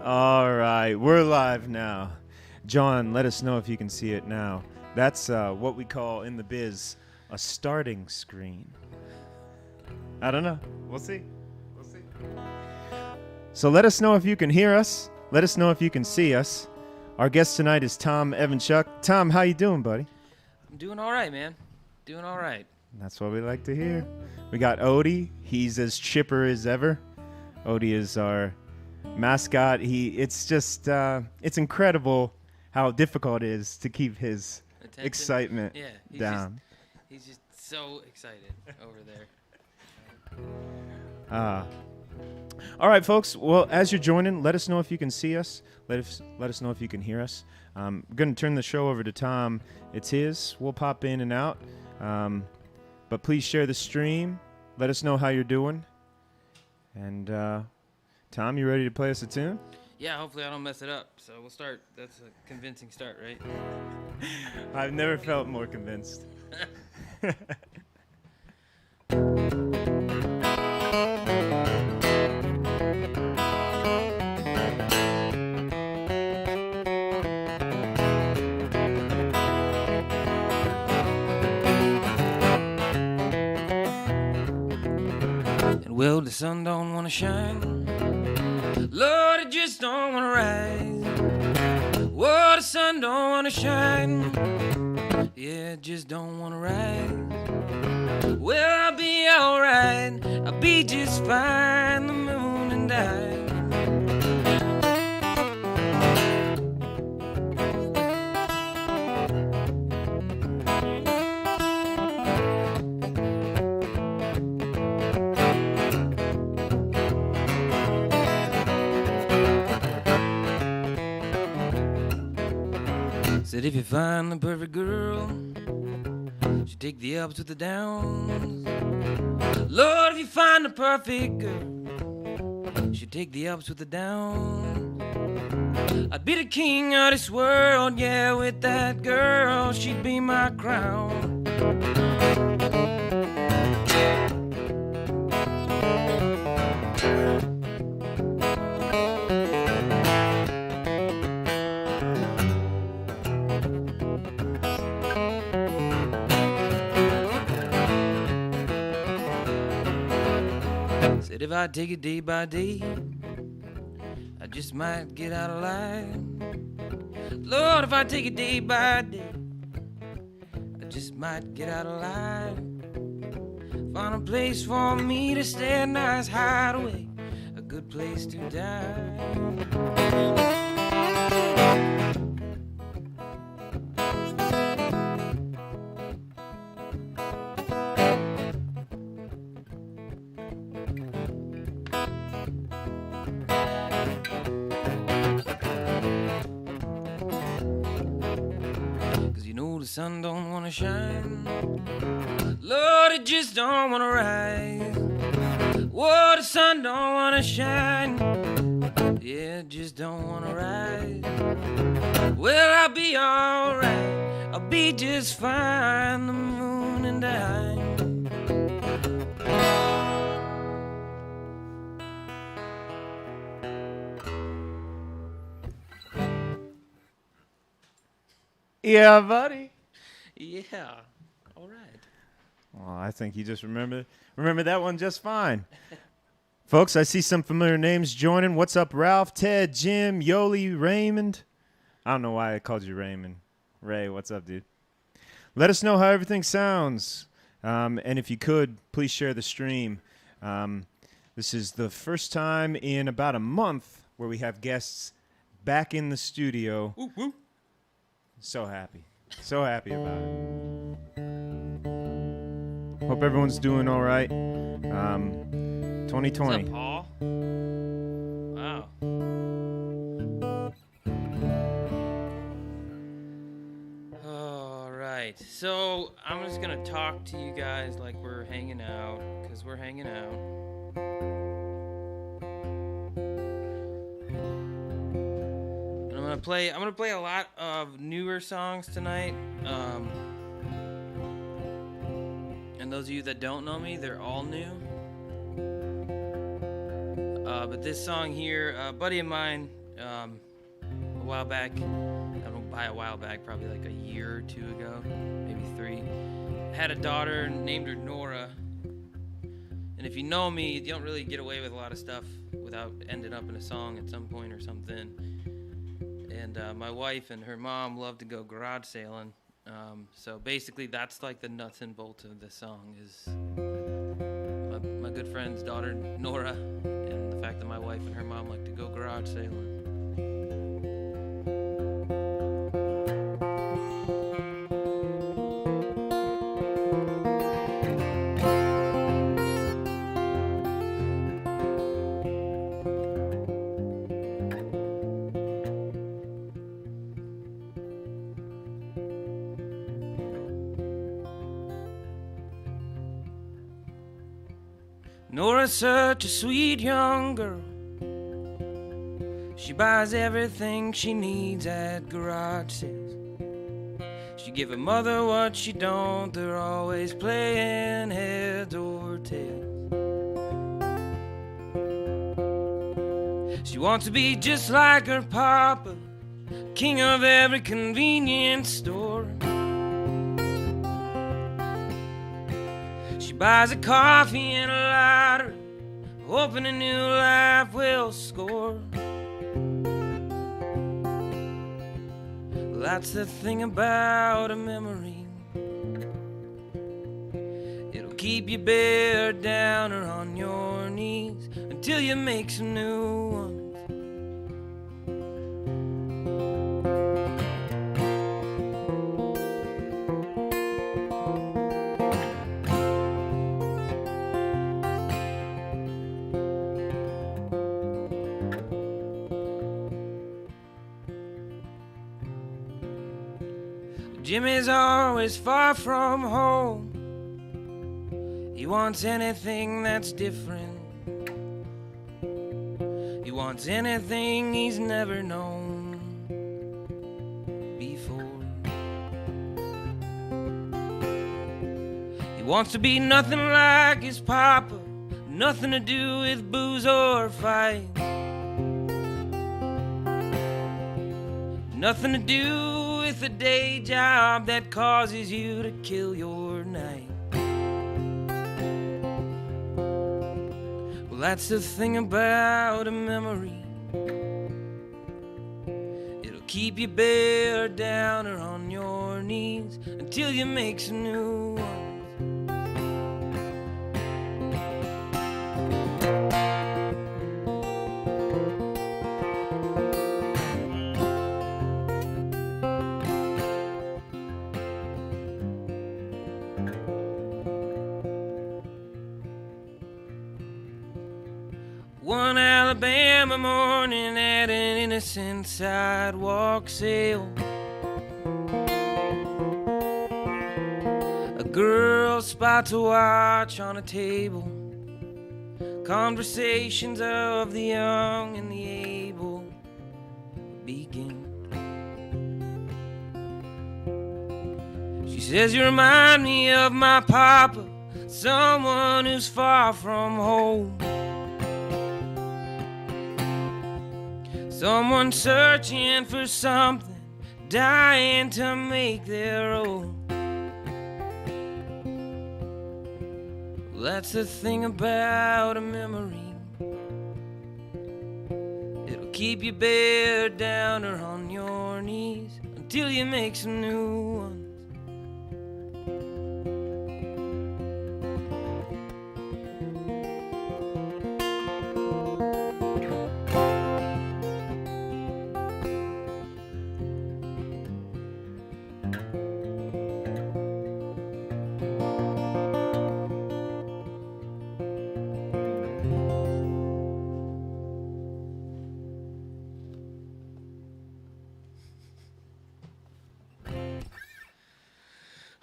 All right, we're live now. John, let us know if you can see it now. That's what we call in the biz a starting screen. I don't know. We'll see. So let us know if you can hear us. Let us know if you can see us. Our guest tonight is Tom Evanchuck. Tom, how you doing, buddy? I'm doing all right, man. Doing all right. That's what we like to hear. We got Odie. He's as chipper as ever. Odie is our mascot. It's just it's incredible how difficult it is to keep his Attention. Excitement down. He's just so excited over there. All right, folks. Well, as you're joining, let us know if you can see us. Let us know if you can hear us. I'm going to turn the show over to Tom. It's his. We'll pop in and out. But please share the stream. Let us know how you're doing. And Tom, you ready to play us a tune? Yeah, hopefully I don't mess it up. So we'll start. That's a convincing start, right? I've never felt more convinced. Well, the sun don't wanna shine. Lord, it just don't wanna rise. Well, the sun don't wanna shine. Yeah, it just don't wanna rise. Well, I'll be alright. I'll be just fine. The moon and I. Said if you find the perfect girl, she take the ups with the downs. Lord, if you find the perfect girl, she take the ups with the downs. I'd be the king of this world, yeah, with that girl, she'd be my crown. Said if I take it day by day, I just might get out alive. Lord, if I take it day by day, I just might get out alive. Find a place for me to stay, a nice hideaway, a good place to die. The sun don't wanna shine. Lord, it just don't wanna rise. Whoa, the sun don't wanna shine. Yeah, it just don't wanna rise. Well, I'll be alright. I'll be just fine. The moon and I. Yeah, buddy. Yeah. All right. Well, I think you just remember that one just fine. Folks, I see some familiar names joining. What's up, Ralph, Ted, Jim, Yoli, Raymond? I don't know why I called you Raymond. Ray, what's up, dude? Let us know how everything sounds. And if you could, please share the stream. This is the first time in about a month where we have guests back in the studio. Woo, woo. So happy. So happy about it. Hope everyone's doing all right. 2020. What's up, Paul? Wow. All right. So I'm just going to talk to you guys like we're hanging out, because we're hanging out. I'm gonna play a lot of newer songs tonight. And those of you that don't know me, they're all new. But this song here, a buddy of mine while back. I don't know, by a while back, probably like a year or two ago, maybe 3. I had a daughter and named her Nora. And if you know me, you don't really get away with a lot of stuff without ending up in a song at some point or something. And my wife and her mom love to go garage sailing. So basically, that's like the nuts and bolts of the song is my good friend's daughter, Nora, and the fact that my wife and her mom like to go garage sailing. Nora's such a sweet young girl. She buys everything she needs at garage sales. She give her mother what she don't. They're always playing heads or tails. She wants to be just like her papa, king of every convenience store. She buys a coffee and a lighter, hoping a new life will score. Well, that's the thing about a memory. It'll keep you bared down or on your knees until you make some new ones. Jimmy's always far from home. He wants anything that's different. He wants anything he's never known before. He wants to be nothing like his papa, nothing to do with booze or fight, nothing to do with a day job that causes you to kill your night. Well, that's the thing about a memory. It'll keep you bared down or on your knees until you make some new ones. One Alabama morning at an innocent sidewalk sale, a girl spots a watch on a table. Conversations of the young and the able begin. She says, "You remind me of my papa, someone who's far from home. Someone searching for something, dying to make their own." Well, that's the thing about a memory. It'll keep you bared down or on your knees until you make some new ones.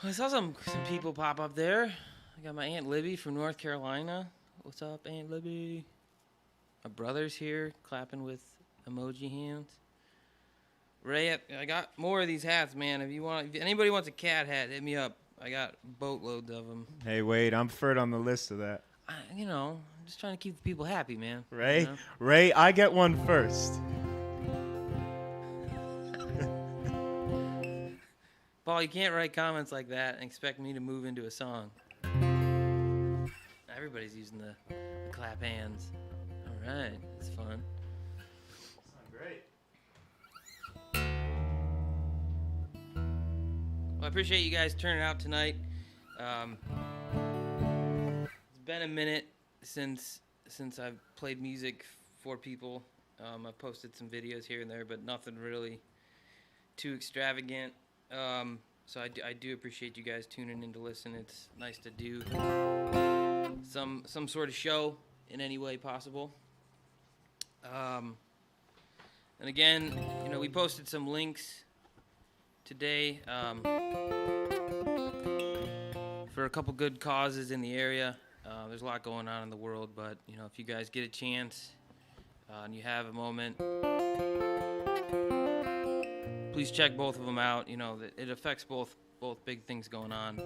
I saw some people pop up there. I got my Aunt Libby from North Carolina. What's up, Aunt Libby? My brother's here, clapping with emoji hands. Ray, I got more of these hats, man. If anybody wants a cat hat, hit me up. I got boatloads of them. Hey, wait, I'm third on the list of that. I'm just trying to keep the people happy, man. Ray, You know? Ray, I get one first. Paul, you can't write comments like that and expect me to move into a song. Everybody's using the clap hands. All right, it's fun. Great. Well, I appreciate you guys turning out tonight. It's been a minute since I've played music for people. I've posted some videos here and there, but nothing really too extravagant. So I do appreciate you guys tuning in to listen. It's nice to do some sort of show in any way possible. And again, we posted some links today for a couple good causes in the area. There's a lot going on in the world, but if you guys get a chance and you have a moment, please check both of them out. It affects both big things going on.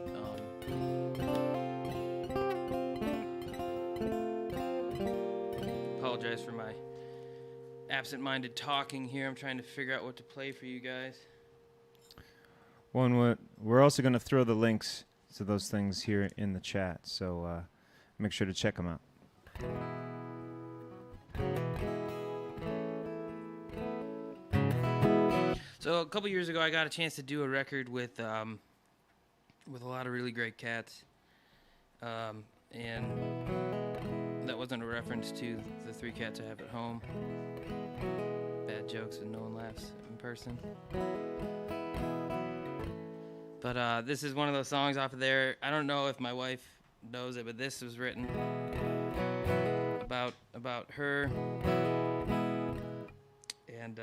Apologize for my absent-minded talking here. I'm trying to figure out what to play for you guys. We're also going to throw the links to those things here in the chat, so make sure to check them out. So a couple years ago, I got a chance to do a record with a lot of really great cats, and that wasn't a reference to the 3 cats I have at home. Bad jokes and no one laughs in person. But this is one of those songs off of there. I don't know if my wife knows it, but this was written about her, and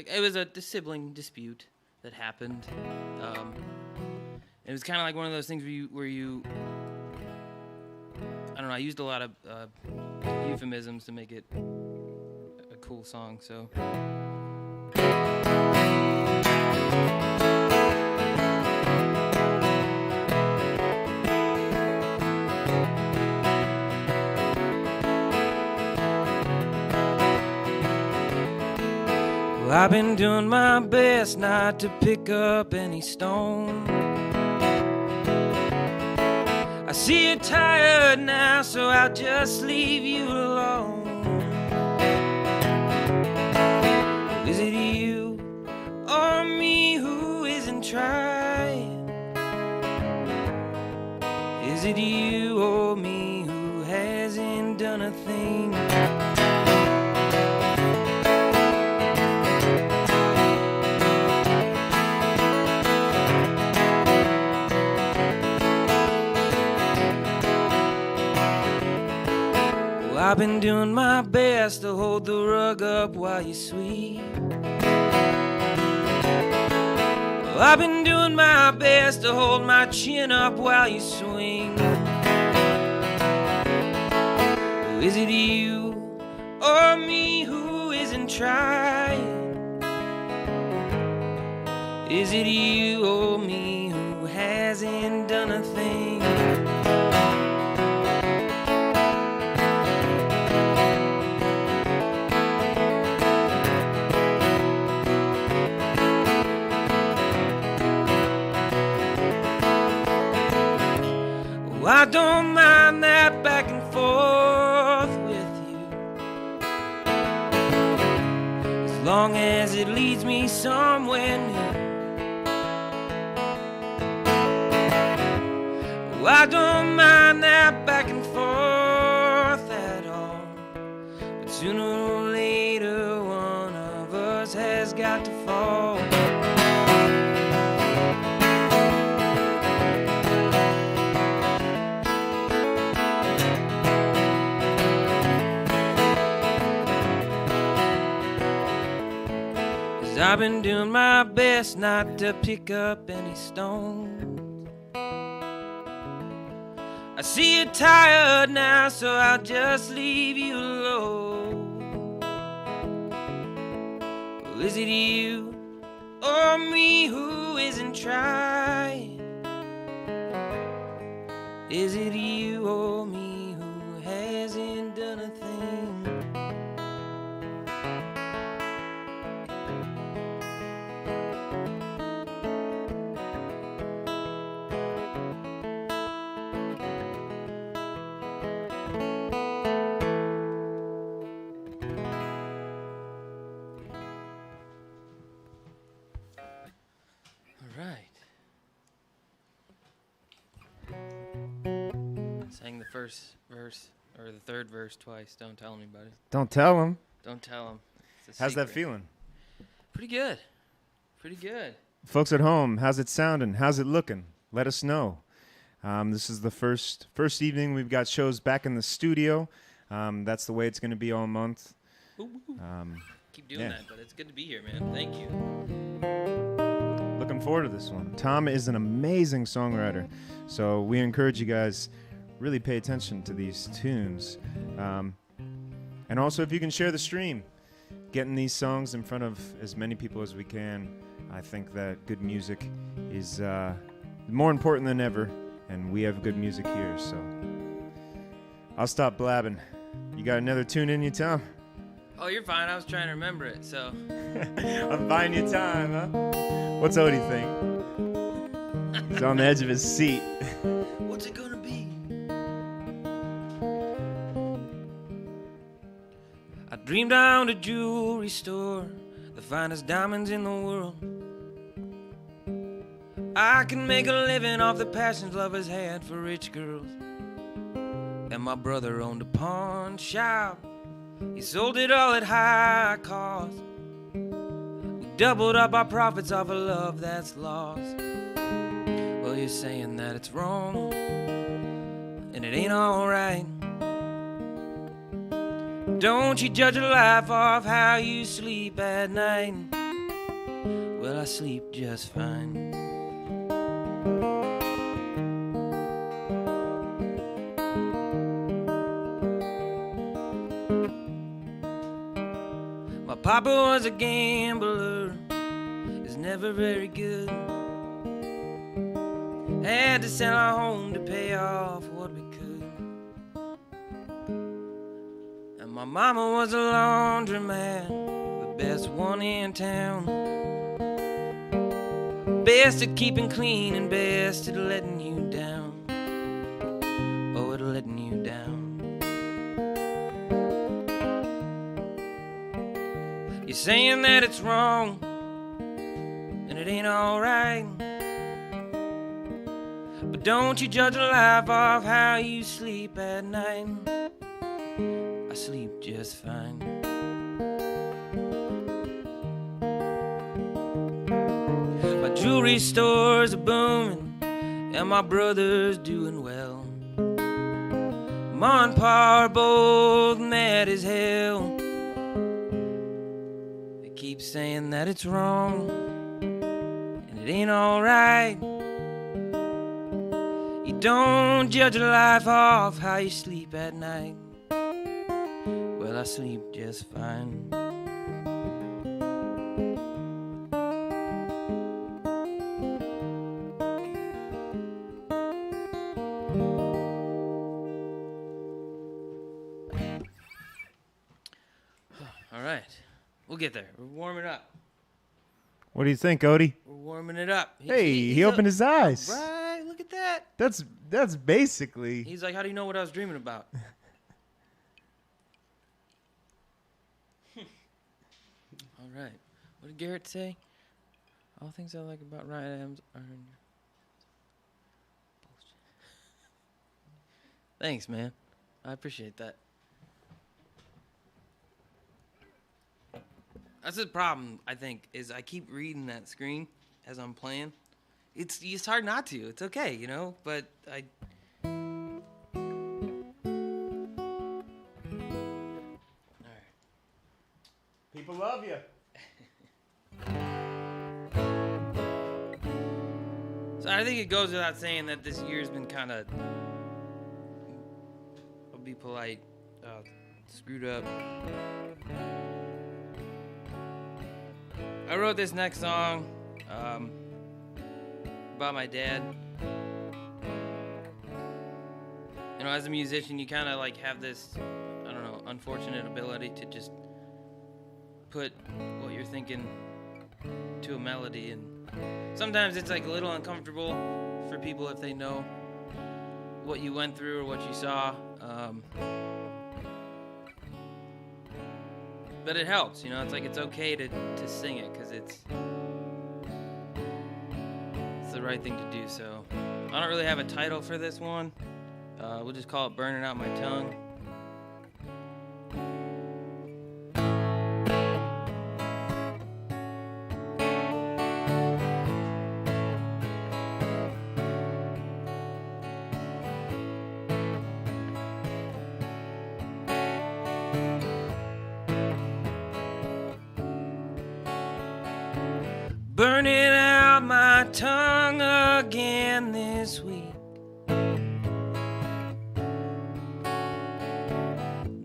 it was a sibling dispute that happened. It was kind of like one of those things where you I don't know. I used a lot of euphemisms to make it a cool song. So. Well, I've been doing my best not to pick up any stone. I see you're tired now, so I'll just leave you alone. Is it you or me who isn't trying? Is it you or me who hasn't done a thing? I've been doing my best to hold the rug up while you sweep. Well, I've been doing my best to hold my chin up while you swing. Well, is it you or me who isn't trying? Is it you or me who hasn't done a thing? I don't mind that back and forth with you, as long as it leads me somewhere new. Oh, I don't mind that back and forth at all, but sooner or later one of us has got to fall. I've been doing my best not to pick up any stones. I see you're tired now, so I'll just leave you alone. Well, is it you or me who isn't trying? Is it you or me who hasn't done a thing? first verse or the third verse twice. Don't tell anybody. Don't tell them. Don't tell them. How's that feeling? Pretty good. Pretty good. Folks at home, how's it sounding? How's it looking? Let us know. This is the first evening we've got shows back in the studio. That's the way it's going to be all month. Keep doing that, but it's good to be here, man. Thank you. Looking forward to this one. Tom is an amazing songwriter, so we encourage you guys really pay attention to these tunes. And also, if you can share the stream, getting these songs in front of as many people as we can. I think that good music is more important than ever, and we have good music here, so I'll stop blabbing. You got another tune in you, Tom? Oh, you're fine. I was trying to remember it, so. I'm buying you time, huh? What's Odie think? He's on the edge of his seat. What's it gonna be? I dreamed down a jewelry store, the finest diamonds in the world. I can make a living off the passions lovers had for rich girls. And my brother owned a pawn shop. He sold it all at high cost. We doubled up our profits off of love that's lost. Well, you're saying that it's wrong, and it ain't alright. Don't you judge a life off how you sleep at night. Well, I sleep just fine. My papa was a gambler, is never very good. Had to sell our home to pay off what we could. And my mama was a laundromat, the best one in town. Best at keeping clean and best at letting you down. Oh, at letting you down. You're saying that it's wrong, and it ain't alright. But don't you judge a life off how you sleep at night. I sleep just fine. My jewelry stores are booming, and my brother's doing well. Ma and Pa are both mad as hell. They keep saying that it's wrong, and it ain't alright. You don't judge a life off how you sleep at night. Well, I sleep just fine. All right, we'll get there. We're warming up. What do you think, Odie? We're warming it up. He opened his eyes. Right, look at that. That's basically. He's like, how do you know what I was dreaming about? All right. What did Garrett say? All things I like about Ryan Adams are in your bullshit. Thanks, man. I appreciate that. That's the problem, I think, is I keep reading that screen as I'm playing. It's hard not to. It's okay, you know, but I... All right. People love you. So I think it goes without saying that this year's been kind of, I'll be polite, screwed up. I wrote this next song about my dad. You know, as a musician, you kind of like have this, I don't know, unfortunate ability to just put what you're thinking to a melody, and sometimes it's like a little uncomfortable for people if they know what you went through or what you saw. But it helps, you know, it's like it's okay to sing it because it's the right thing to do. So I don't really have a title for this one. We'll just call it Burning Out My Tongue. Burning out my tongue again this week.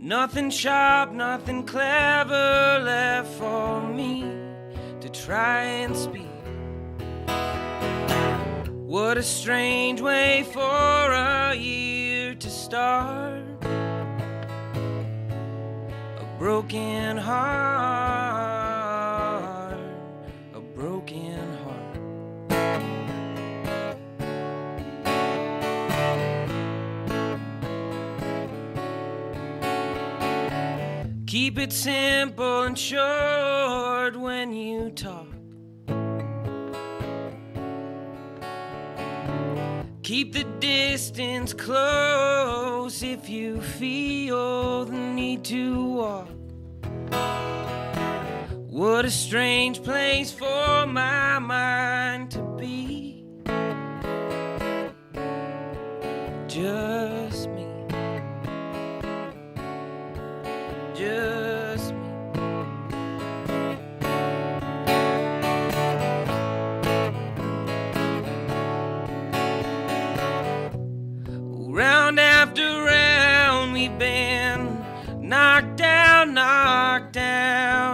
Nothing sharp, nothing clever left for me to try and speak. What a strange way for a year to start. A broken heart, a broken heart. Keep it simple and short when you talk. Keep the distance close if you feel the need to walk. What a strange place for my mind to be. Just me. Just me. Round after round we've been knocked down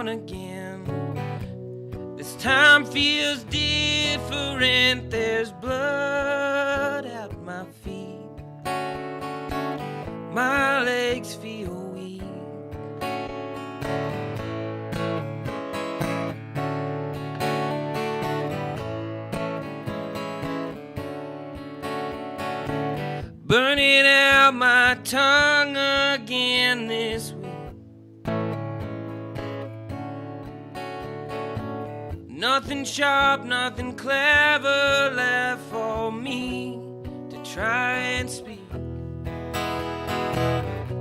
again. This time feels different. There's blood at my feet. My legs feel weak. Burning out my tongue again this week. Nothing sharp, nothing clever left for me to try and speak.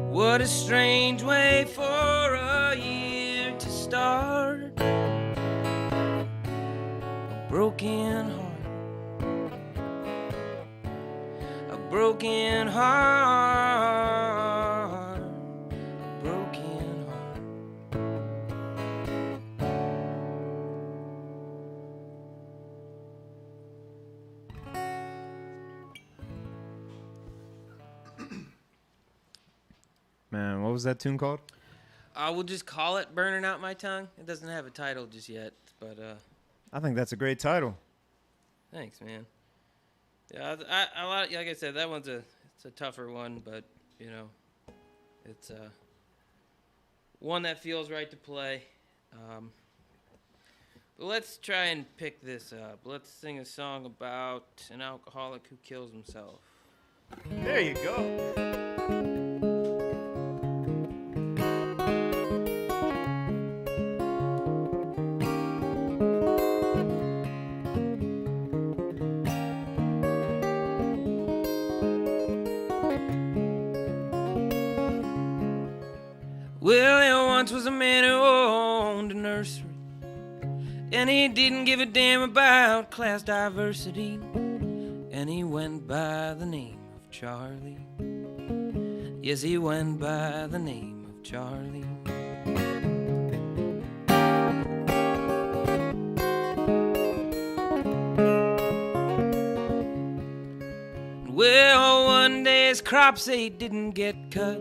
What a strange way for a year to start. A broken heart. Broken heart, broken heart. Man, what was that tune called? We'll just call it Burning Out My Tongue. It doesn't have a title just yet, but I think that's a great title. thanks, man. Yeah, like I said, that one's it's a tougher one, but you know, it's one that feels right to play. But let's try and pick this up. Let's sing a song about an alcoholic who kills himself. There you go. Well, there once was a man who owned a nursery, and he didn't give a damn about class diversity, and he went by the name of Charlie. Yes, he went by the name of Charlie. Well, one day his crops they didn't get cut,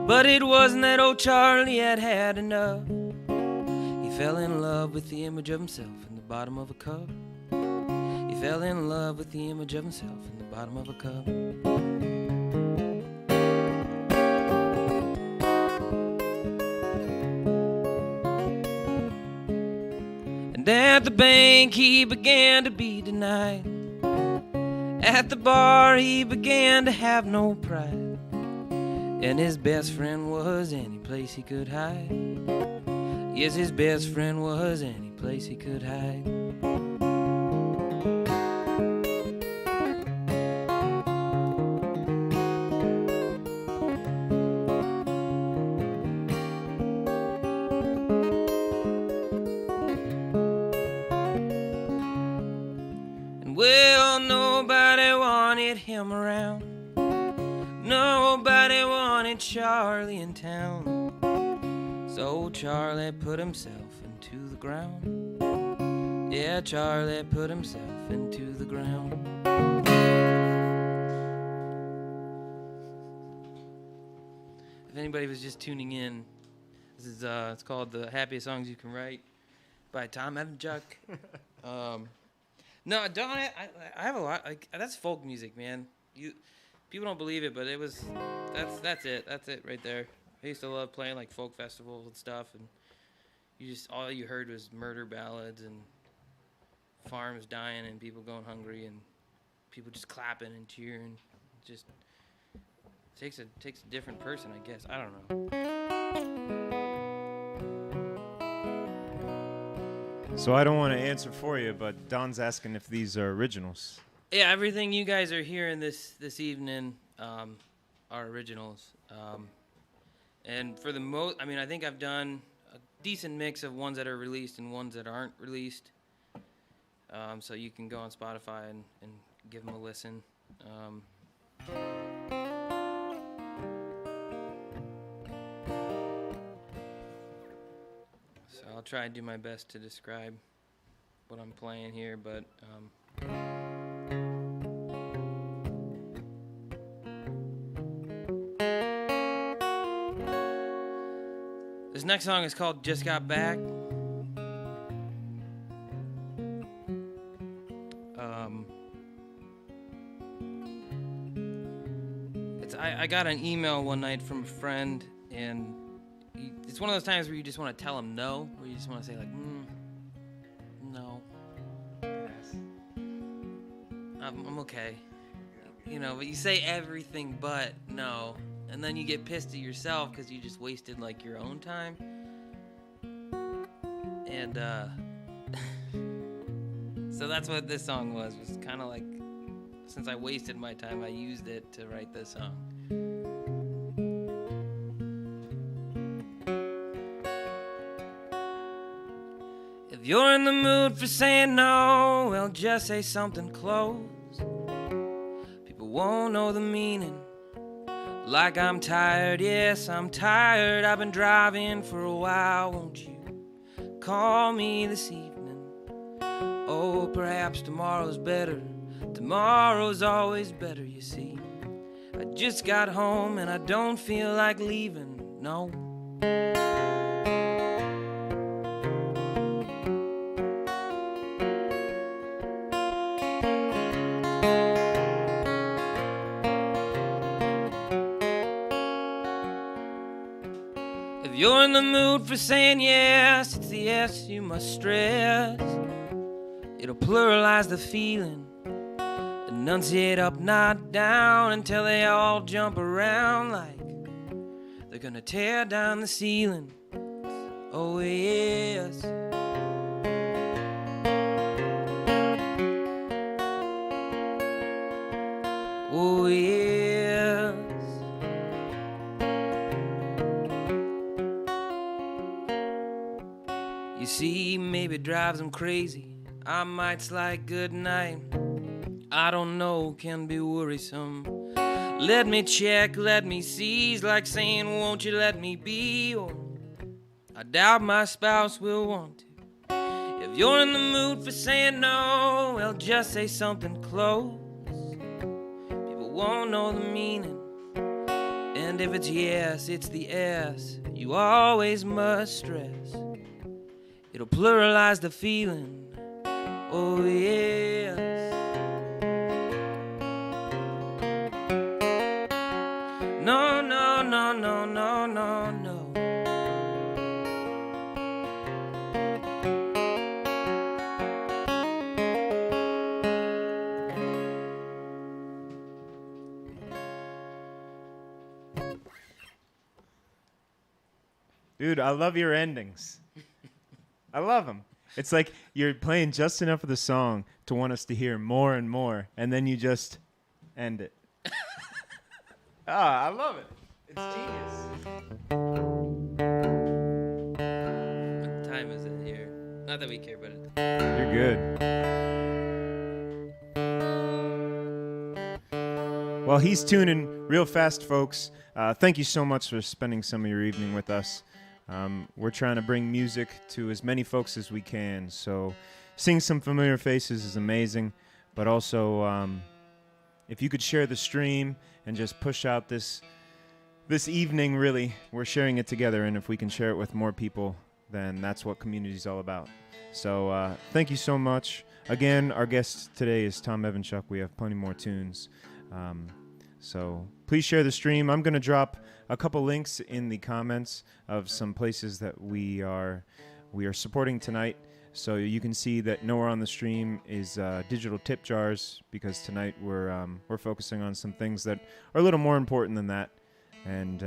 but it wasn't that old Charlie had had enough. He fell in love with the image of himself in the bottom of a cup. He fell in love with the image of himself in the bottom of a cup. And at the bank he began to be denied. At the bar he began to have no pride. And his best friend was any place he could hide. Yes, his best friend was any place he could hide. Well, nobody wanted him around. Nobody wanted Charlie in town. So Charlie put himself into the ground. Yeah, Charlie put himself into the ground. If anybody was just tuning in, this is it's called "The Happiest Songs You Can Write" by Tom Evanchuck. No, don't I have a lot. Like, that's folk music, man. People don't believe it, but it was. That's it. That's it right there. I used to love playing like folk festivals and stuff, and all you heard was murder ballads and farms dying and people going hungry and people just clapping and cheering. Just takes a different person, I guess. I don't know. So I don't want to answer for you, but Don's asking if these are originals. Yeah, everything you guys are hearing this evening are originals. And for the most, I mean, I think I've done a decent mix of ones that are released and ones that aren't released. So you can go on Spotify and give them a listen. So I'll try and do my best to describe what I'm playing here, but this next song is called "Just Got Back." I got an email one night from a friend, and it's one of those times where you just want to tell him no, where you just want to say like, no, I'm okay, you know. But you say everything but no, and then you get pissed at yourself because you just wasted like your own time. And so that's what this song was kind of like. Since I wasted my time, I used it to write this song. If you're in the mood for saying no, well, just say something close. People won't know the meaning. Like I'm tired, yes, I'm tired. I've been driving for a while. Won't you call me this evening? Oh, perhaps tomorrow's better. Tomorrow's always better, you see. I just got home and I don't feel like leaving, no. If you're in the mood for saying yes, it's the yes you must stress. It'll pluralize the feeling. Enunciate up, not down, until they all jump around like they're gonna tear down the ceiling. Oh yes. Oh yes. You see, maybe it drives them crazy. I might slide good night. I don't know, can be worrisome. Let me check, let me seize, like saying, won't you let me be? Or I doubt my spouse will want to. If you're in the mood for saying no, well, just say something close. People won't know the meaning. And if it's yes, it's the S you always must stress. It'll pluralize the feeling. Oh, yes. No, no, no, no, no, no, no. Dude, I love your endings. I love them. It's like you're playing just enough of the song to want us to hear more and more, and then you just end it. I love it. It's genius. What time is it here? Not that we care, but You're good. While he's tuning real fast, folks, thank you so much for spending some of your evening with us. We're trying to bring music to as many folks as we can, so seeing some familiar faces is amazing, but also if you could share the stream and just push out this evening, really, we're sharing it together, and if we can share it with more people, then that's what community is all about. So thank you so much. Again, our guest today is Tom Evanchuck. We have plenty more tunes. So please share the stream. I'm going to drop a couple links in the comments of some places that we are supporting tonight. So you can see that nowhere on the stream is digital tip jars, because tonight we're focusing on some things that are a little more important than that, and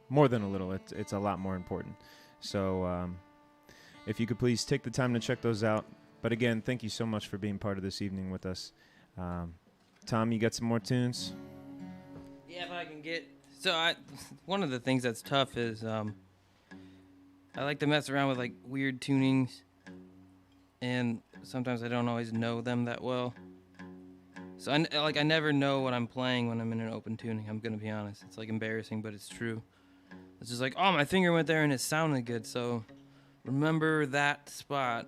more than a little. It's a lot more important. So if you could please take the time to check those out. But again, thank you so much for being part of this evening with us. Tom, you got some more tunes? Yeah, if I can get... So one of the things that's tough is I like to mess around with like weird tunings, and sometimes I don't always know them that well. So I never know what I'm playing when I'm in an open tuning. I'm gonna be honest. It's like embarrassing, but it's true. It's just like, oh, my finger went there and it sounded good. So remember that spot.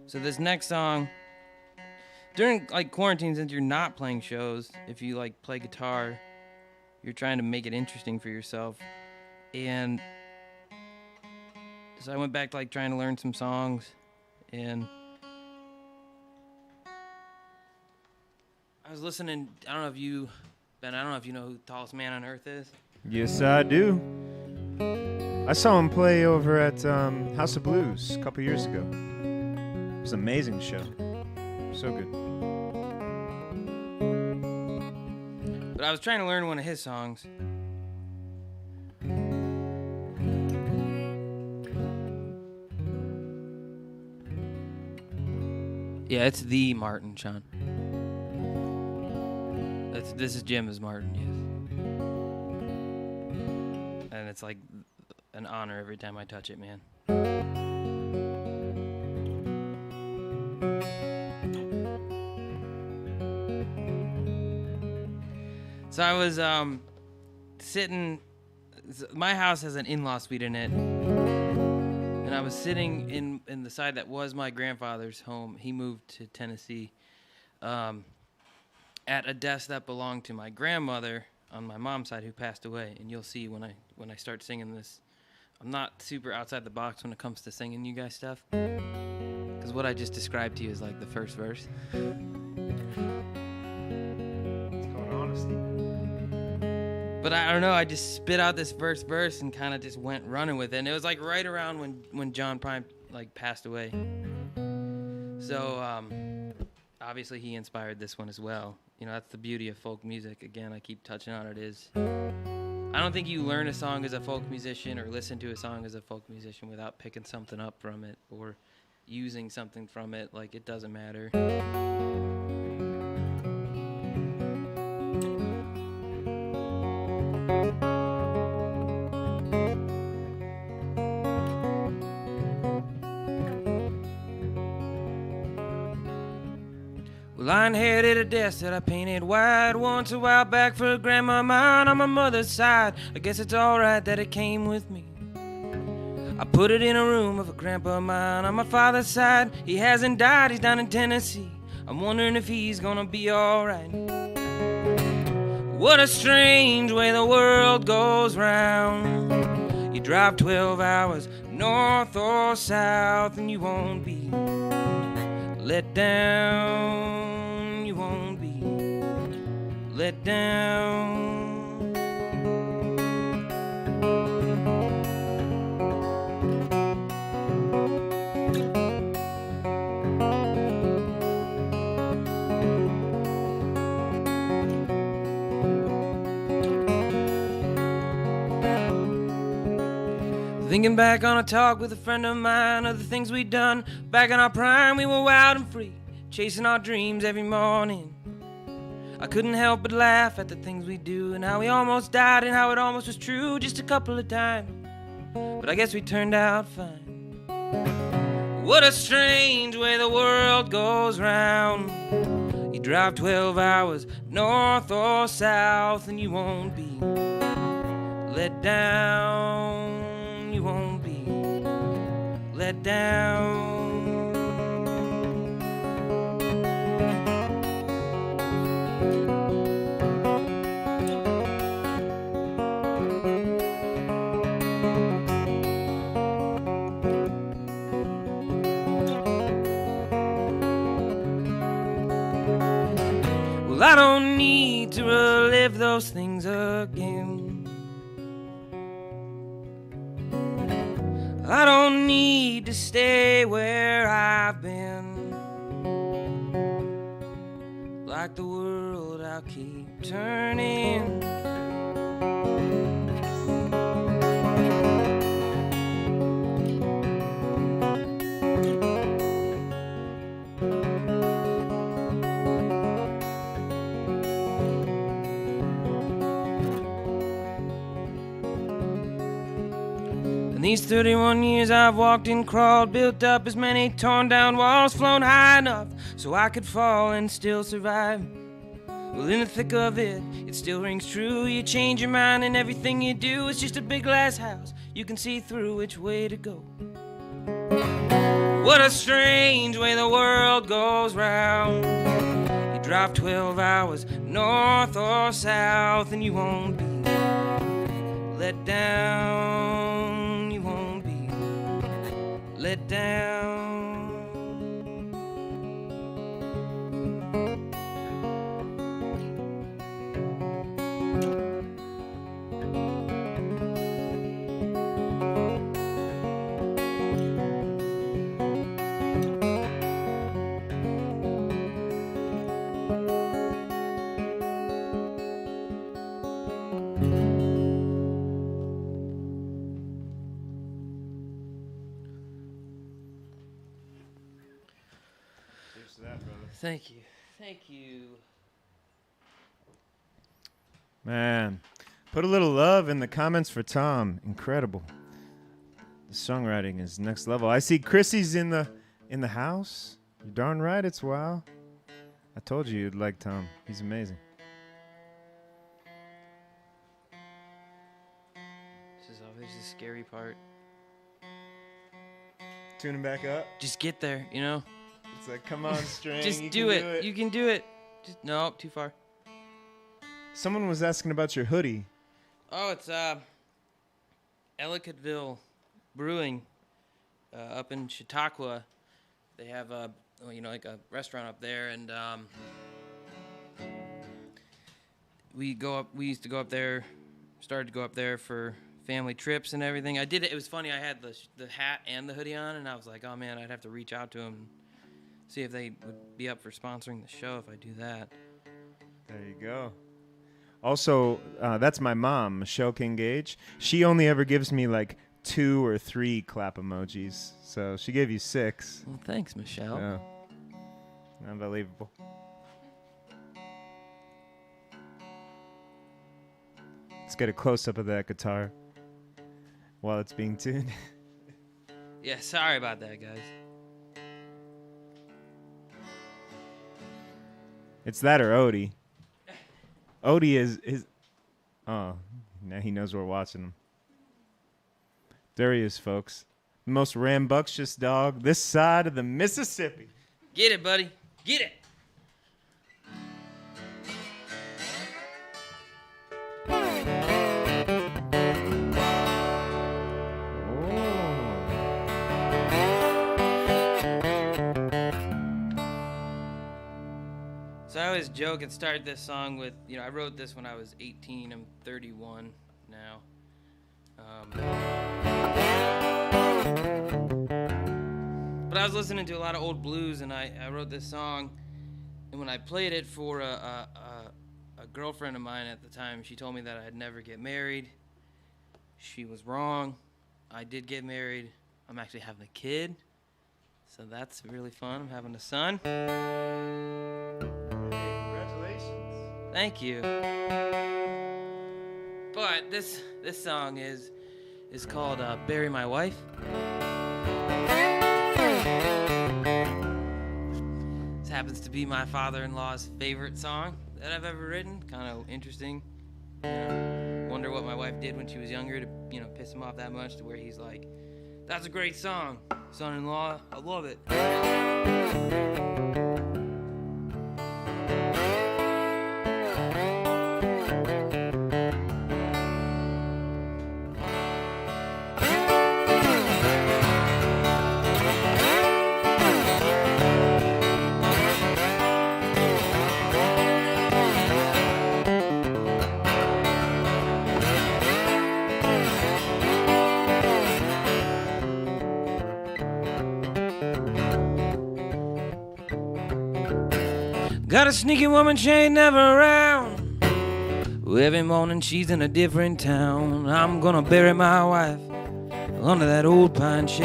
So this next song, during like quarantine, since you're not playing shows, if you like play guitar, you're trying to make it interesting for yourself. And so I went back to like trying to learn some songs, and I was listening. I don't know if you, Ben, I don't know if you know who Tallest Man on Earth is. Yes, I do. I saw him play over at House of Blues a couple years ago. It was an amazing show. So good. But I was trying to learn one of his songs. Yeah, it's the Martin, Sean. This is Jim as Martin, yes. And it's like an honor every time I touch it, man. So I was sitting, my house has an in-law suite in it, and I was sitting in the side that was my grandfather's home. He moved to Tennessee, at a desk that belonged to my grandmother on my mom's side, who passed away. And you'll see when I start singing this, I'm not super outside the box when it comes to singing you guys stuff, because what I just described to you is like the first verse. It's called honesty. But I don't know, I just spit out this first verse and kind of just went running with it. And it was like right around when John Prine like passed away. So obviously he inspired this one as well. You know, that's the beauty of folk music. Again, I keep touching on it, is I don't think you learn a song as a folk musician or listen to a song as a folk musician without picking something up from it or using something from it. Like, it doesn't matter. Well, I inherited a desk that I painted white once a while back for grandma mine on my mother's side. I guess it's alright that it came with me. I put it in a room of a grandpa mine on my father's side. He hasn't died, he's down in Tennessee. I'm wondering if he's gonna be alright. What a strange way the world goes round. You drive 12 hours north or south and you won't be let down. You won't be let down. Thinking back on a talk with a friend of mine of the things we'd done back in our prime. We were wild and free, chasing our dreams every morning. I couldn't help but laugh at the things we do and how we almost died and how it almost was true just a couple of times. But I guess we turned out fine. What a strange way the world goes round. You drive 12 hours north or south and you won't be let down. You won't be let down. Well, I don't need to relive those things again. I don't need to stay where I've been. Like the world, I'll keep turning. In these 31 years I've walked and crawled, built up as many torn down walls, flown high enough so I could fall and still survive. Well, in the thick of it, it still rings true. You change your mind and everything you do is just a big glass house. You can see through which way to go. What a strange way the world goes round. You drive 12 hours north or south and you won't be let down. You won't be let down. Thank you. Thank you. Man, put a little love in the comments for Tom. Incredible. The songwriting is next level. I see Chrissy's in the house. You're darn right, it's wow. I told you you'd like Tom. He's amazing. This is always the scary part. Tune him back up. Just get there, you know? It's like, come on, string. Just you do can it. You can do it. Just, no, too far. Someone was asking about your hoodie. Oh, it's Ellicottville Brewing up in Chautauqua. They have a like a restaurant up there, and we used to go up there. Started to go up there for family trips and everything. I did it. It was funny. I had the hat and the hoodie on, and I was like, oh man, I'd have to reach out to them. See if they would be up for sponsoring the show if I do that. There you go. Also, that's my mom, Michelle King Gage. She only ever gives me like 2 or 3 clap emojis. So she gave you 6. Well, thanks, Michelle. Yeah. Unbelievable. Let's get a close-up of that guitar while it's being tuned. Yeah, sorry about that, guys. It's that or Odie. Odie is... Oh, now he knows we're watching him. There he is, folks. The most rambunctious dog this side of the Mississippi. Get it, buddy. Get it. So I always joke and start this song with, I wrote this when I was 18. I'm 31 now. But I was listening to a lot of old blues, and I wrote this song. And when I played it for a girlfriend of mine at the time, she told me that I'd never get married. She was wrong. I did get married. I'm actually having a kid. So that's really fun. I'm having a son. Thank you. But this song is called Bury My Wife. happens to be my father-in-law's favorite song that I've ever written. Kind of interesting. Wonder what my wife did when she was younger to, piss him off that much to where he's like, "That's a great song, son-in-law. I love it." Got a sneaky woman, she ain't never around. Every morning she's in a different town. I'm gonna bury my wife under that old pine shade.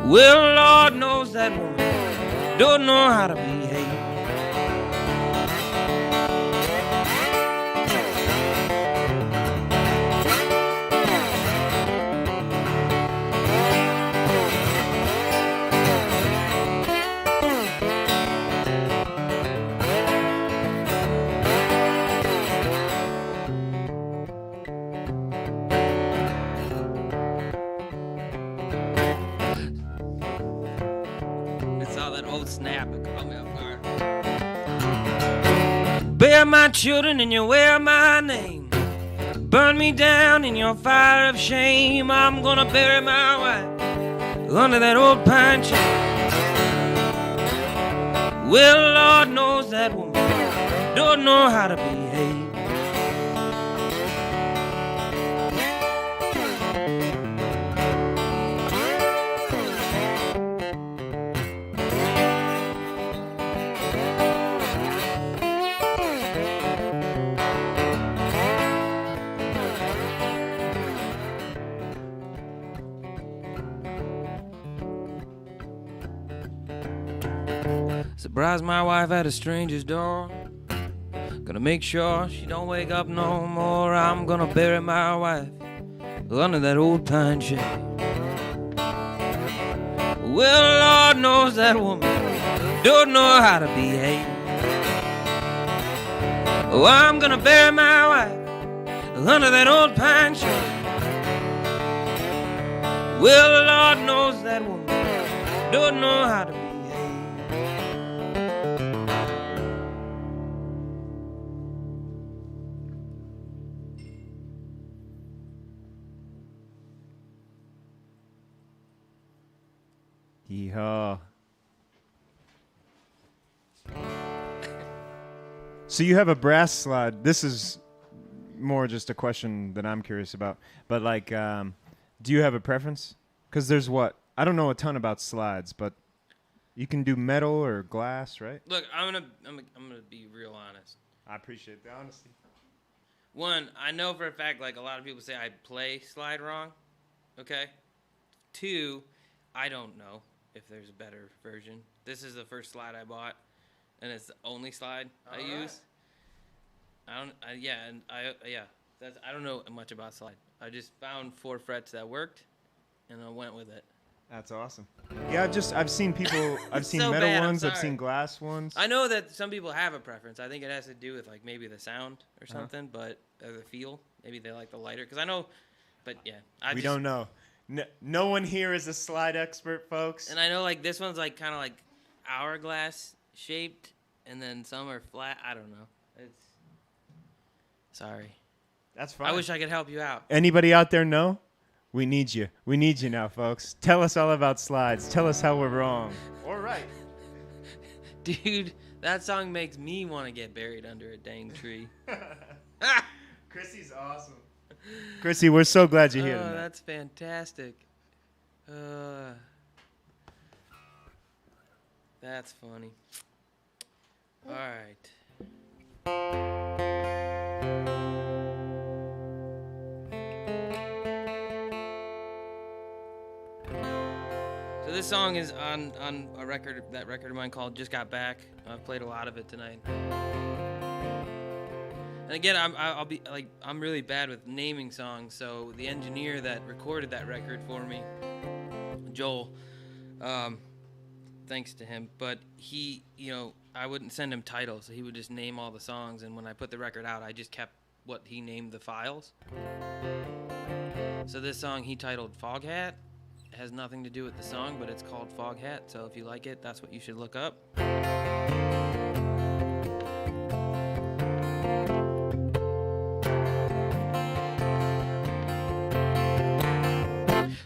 Well, Lord knows that woman don't know how to behave. Snap, it caught me off guard. Bear my children and you wear my name. Burn me down in your fire of shame. I'm gonna bury my wife under that old pine tree. Well, Lord knows that woman don't know how to behave. Surprise my wife at a stranger's door. Gonna make sure she don't wake up no more. I'm gonna bury my wife under that old pine shade. Well, Lord knows that woman don't know how to behave. Oh, I'm gonna bury my wife under that old pine shade. Well, Lord knows that woman don't know how to behave. Yeehaw. So you have a brass slide. This is more just a question that I'm curious about. But like, do you have a preference? Because there's what? I don't know a ton about slides, but you can do metal or glass, right? Look, I'm gonna be real honest. I appreciate the honesty. One, I know for a fact, like a lot of people say I play slide wrong. Okay. Two, I don't know if there's a better version. This is the first slide I bought, and it's the only slide I use. I don't know much about slide. I just found 4 frets that worked, and I went with it. That's awesome. Yeah, I've seen people. I've seen so metal bad, ones. I've seen glass ones. I know that some people have a preference. I think it has to do with like maybe the sound or something, but the feel. Maybe they like the lighter. Because I know, but yeah, we don't know. No one here is a slide expert, folks. And I know like this one's like kind of like hourglass shaped, and then some are flat. I don't know. Sorry. That's fine. I wish I could help you out. Anybody out there know? We need you. We need you now, folks. Tell us all about slides. Tell us how we're wrong. Or right. Dude, that song makes me want to get buried under a dang tree. Chrissy's awesome. Chrissy, we're so glad you're here tonight. Oh, that's fantastic. That's funny. All right. So this song is on a record of mine called Just Got Back. I've played a lot of it tonight. And again, I'm really bad with naming songs, so the engineer that recorded that record for me, Joel, thanks to him. But he, I wouldn't send him titles. He would just name all the songs, and when I put the record out, I just kept what he named the files. So this song he titled Foghat. It has nothing to do with the song, but it's called Foghat. So if you like it, that's what you should look up.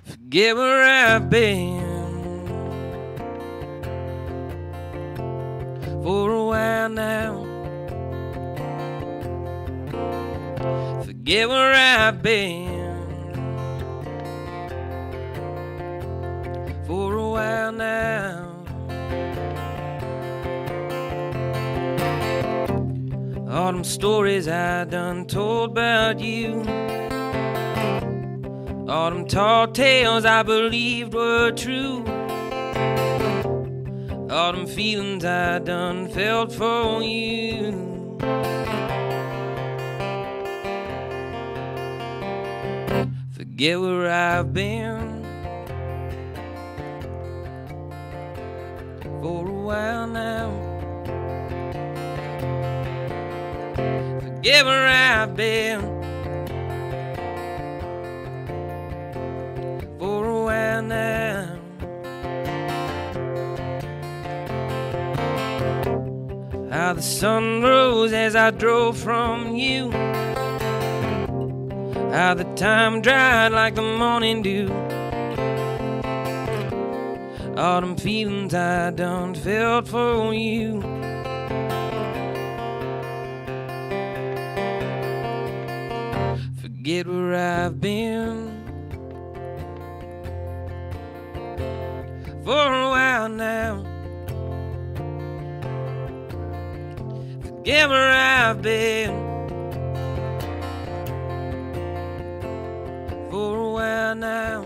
Forget where I've been for a while now. Forget where I've been for a while now. All them stories I done told about you, all them tall tales I believed were true, all them feelings I done felt for you. Forget where I've been for a while now. Forget where I've been for a while now. How the sun rose as I drove from you, how the time dried like the morning dew, all them feelings I done felt for you. Forget where I've been for a while now. Forget where I've been for a while now.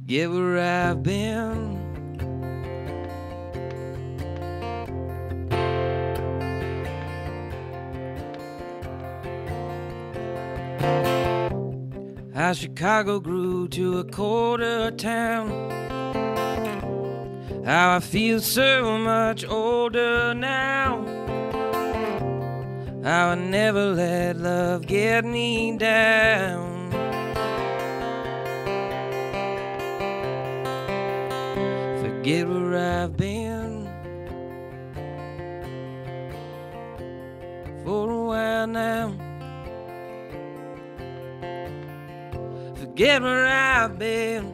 Forget where I've been how Chicago grew to a quarter town, how I feel so much older now, how I never let love get me down. Forget where I've been for a while now. Forget where I've been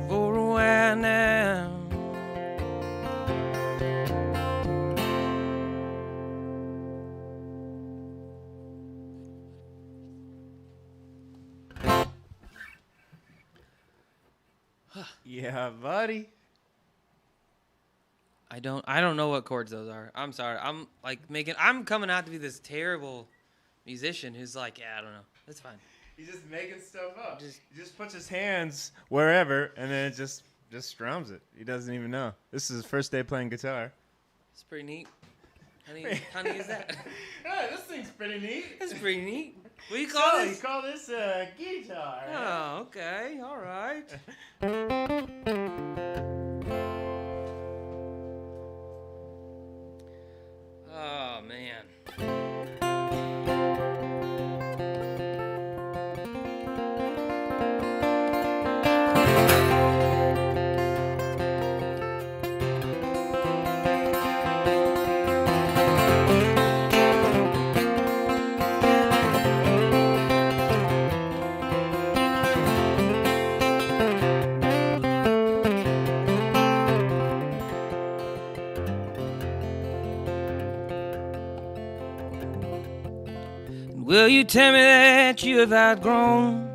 for a while now. Yeah, buddy. I don't know what chords those are. I'm sorry. I'm coming out to be this terrible musician who's like, yeah, I don't know. That's fine. He's just making stuff up. He just puts his hands wherever, and then it just strums it. He doesn't even know. This is his first day playing guitar. It's pretty neat. How neat is that? Yeah, this thing's pretty neat. It's pretty neat. What do you call this? You call this a guitar. Oh, okay. All right. Oh, man. Will you tell me that you have outgrown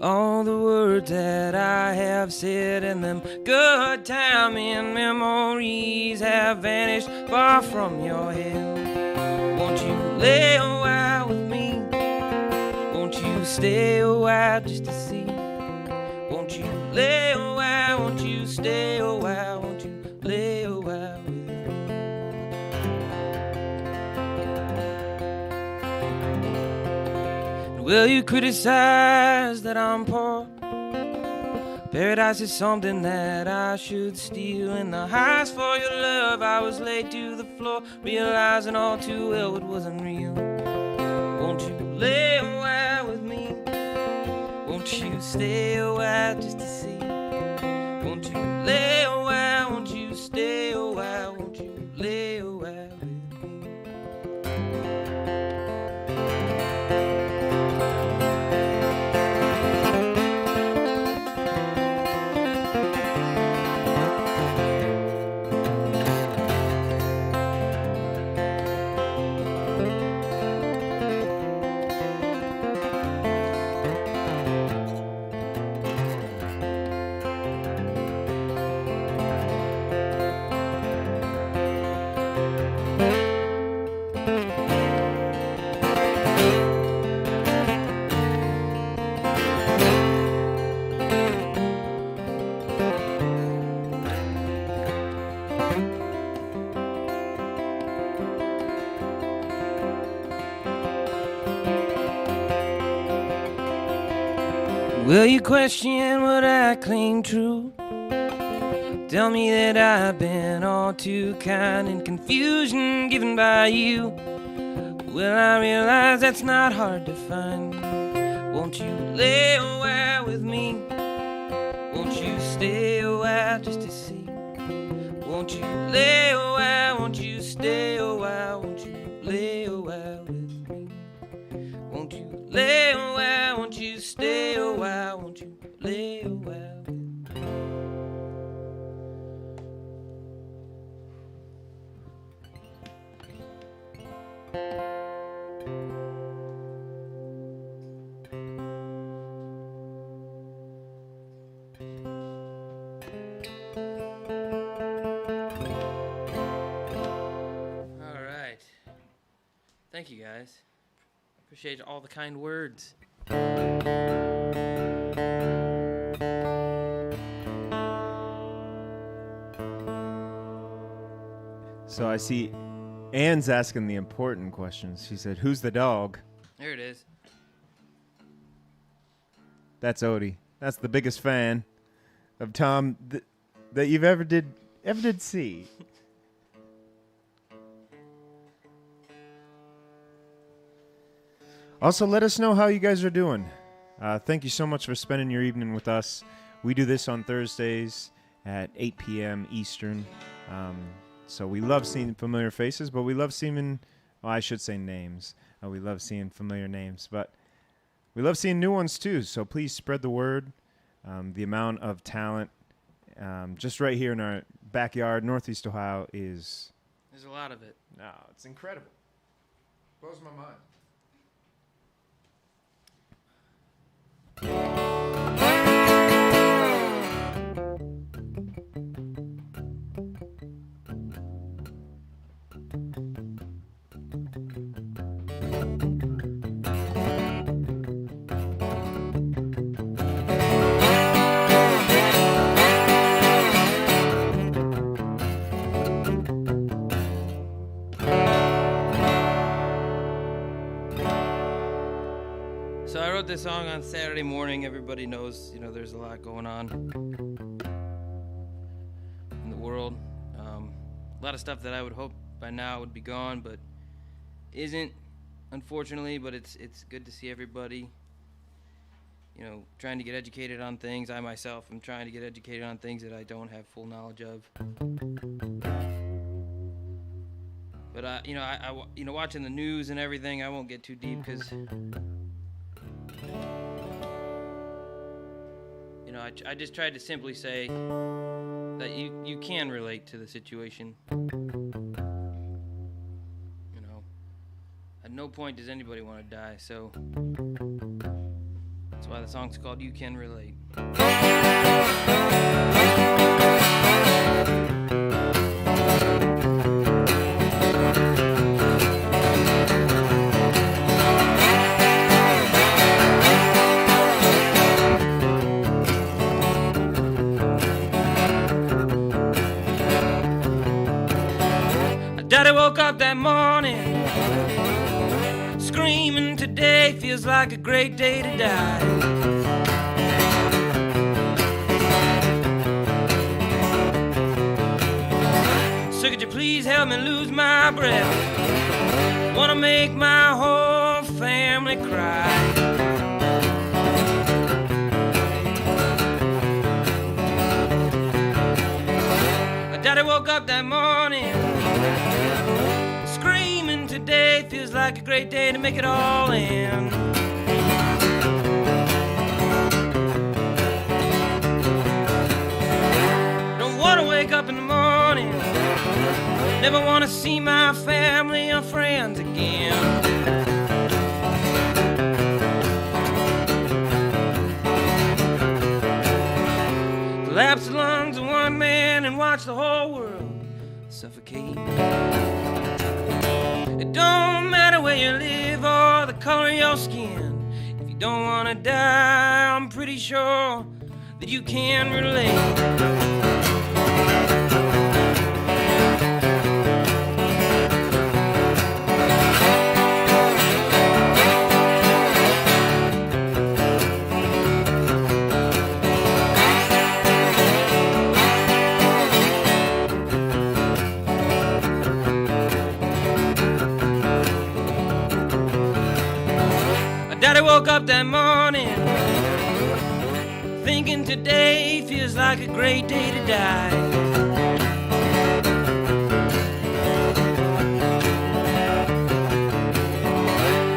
all the words that I have said, and them good time and memories have vanished far from your head? Won't you lay a while with me? stay a while just to see? Won't you lay a while? Won't you stay a while? Won't you lay a while with me? Will you criticize that I'm poor? Paradise is something that I should steal. In the highs for your love, I was laid to the floor, realizing all too well it wasn't real. Won't you lay a while with me? Won't you stay a while just to see? Won't you lay a while? Won't you stay a while? Won't you lay a while with me? Will you question what I claim true? Tell me that I've been all too kind in confusion given by you. Will I realize that's not hard to find? Won't you lay a while with me? Won't you stay a while just to see? Won't you lay a while? Won't you stay a while? Won't you lay a while with me? Won't you lay a while? Won't you stay a while? Won't you lay a while with me? All right. Thank you, guys. Appreciate all the kind words. So I see Anne's asking the important questions. She said, "Who's the dog?" There it is. That's Odie. That's the biggest fan of Tom that you've ever did see. Also, let us know how you guys are doing. Thank you so much for spending your evening with us. We do this on Thursdays at 8 p.m. Eastern. So we love seeing familiar faces, but we love seeing, well, I should say names. We love seeing familiar names, but we love seeing new ones too. So please spread the word. The amount of talent just right here in our backyard, Northeast Ohio, is... There's a lot of it. No, it's incredible. Blows my mind. So I wrote this song on Saturday morning. Everybody knows, there's a lot going on in the world. A lot of stuff that I would hope by now would be gone, but isn't, unfortunately. But it's good to see everybody, trying to get educated on things. I myself am trying to get educated on things that I don't have full knowledge of. But I watching the news and everything, I won't get too deep because. I just tried to simply say that you can relate to the situation. At no point does anybody want to die, so that's why the song's called You Can Relate. today feels like a great day to die. So could you please help me lose my breath? Wanna make my whole family cry. My daddy woke up that morning screaming, today feels like a great day to make it all end. Don't wanna wake up in the morning, never wanna see my family or friends again. Collapse the lungs of one man and watch the whole world suffocate. It don't matter where you live or the color of your skin. If you don't wanna die, I'm pretty sure that you can relate. Daddy woke up that morning thinking today feels like a great day to die.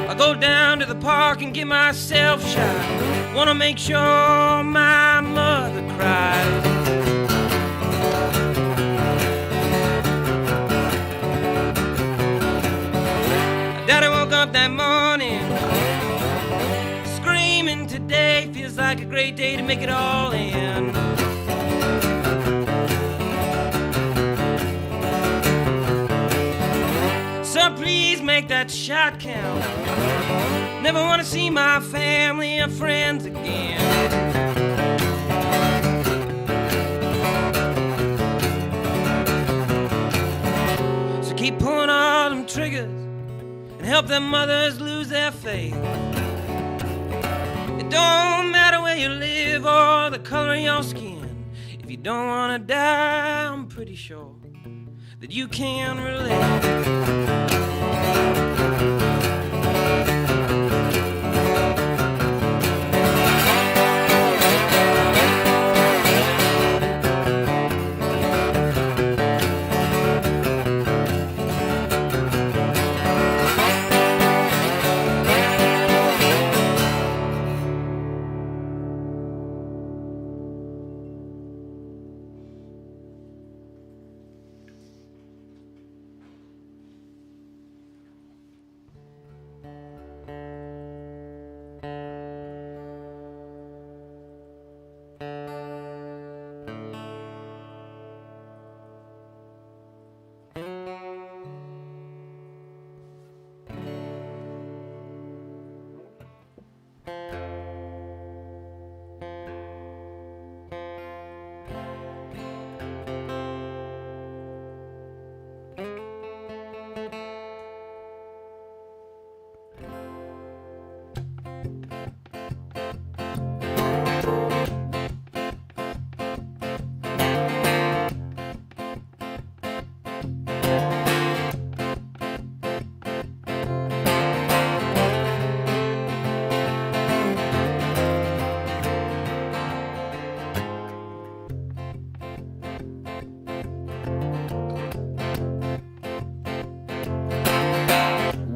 I go down to the park and get myself shot. Wanna make sure my mother cries. Daddy woke up that morning screaming, today feels like a great day to make it all end. So please make that shot count. Never want to see my family or friends again. So keep pulling all them triggers and help them mothers lose their faith. It don't matter where you live or the color of your skin. If you don't want to die, I'm pretty sure that you can relate.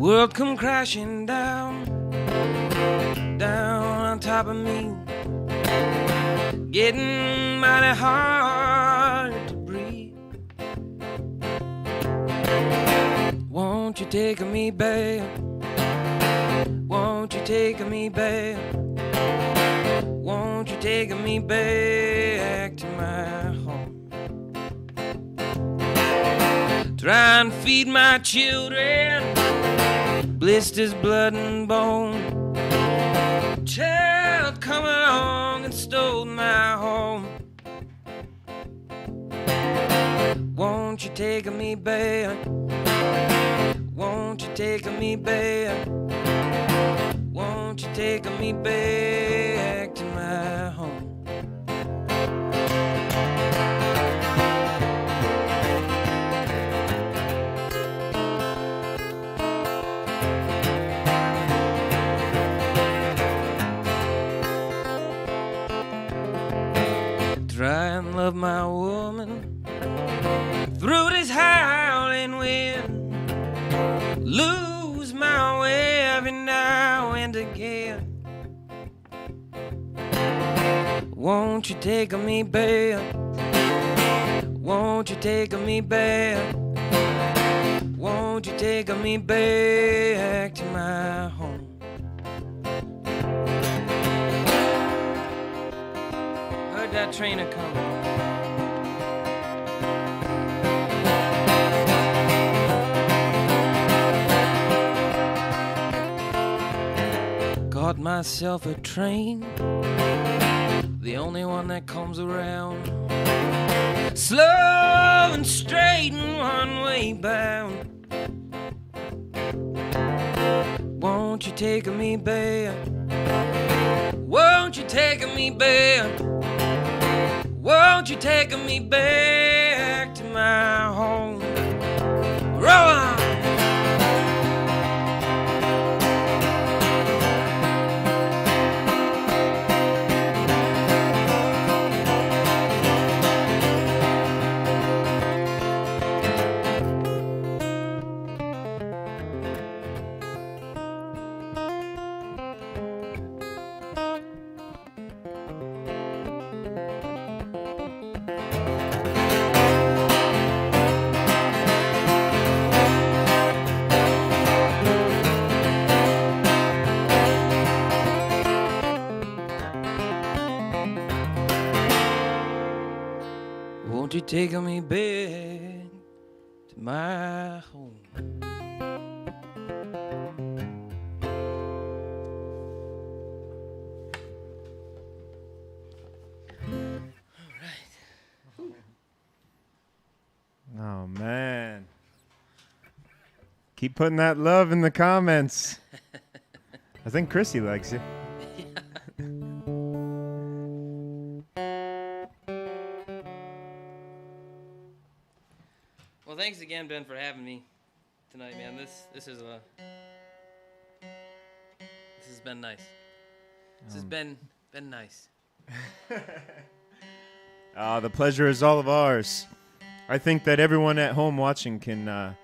World come crashing down, down on top of me, getting mighty hard to breathe. Won't you take me back? Won't you take me back? Won't you take me back to my home? Try and feed my children blisters, blood and bone. Child come along and stole my home. Won't you take me back? Won't you take me back? Won't you take me back to my home? Try and love my woman through this howling wind. Lose my way every now and again. Won't you take me back? Won't you take me back? Won't you take me back to my home? Heard that train a coming. Got myself a train, the only one that comes around. Slow and straight and one-way bound. Won't you take me back? Won't you take me back? Won't you take me back to my home? Roll on! Won't you take me back to my home? Oh, man. Keep putting that love in the comments. I think Chrissy likes you. Well, thanks again, Ben, for having me tonight, man. This has been nice. This has been nice. The pleasure is all of ours. I think that everyone at home watching can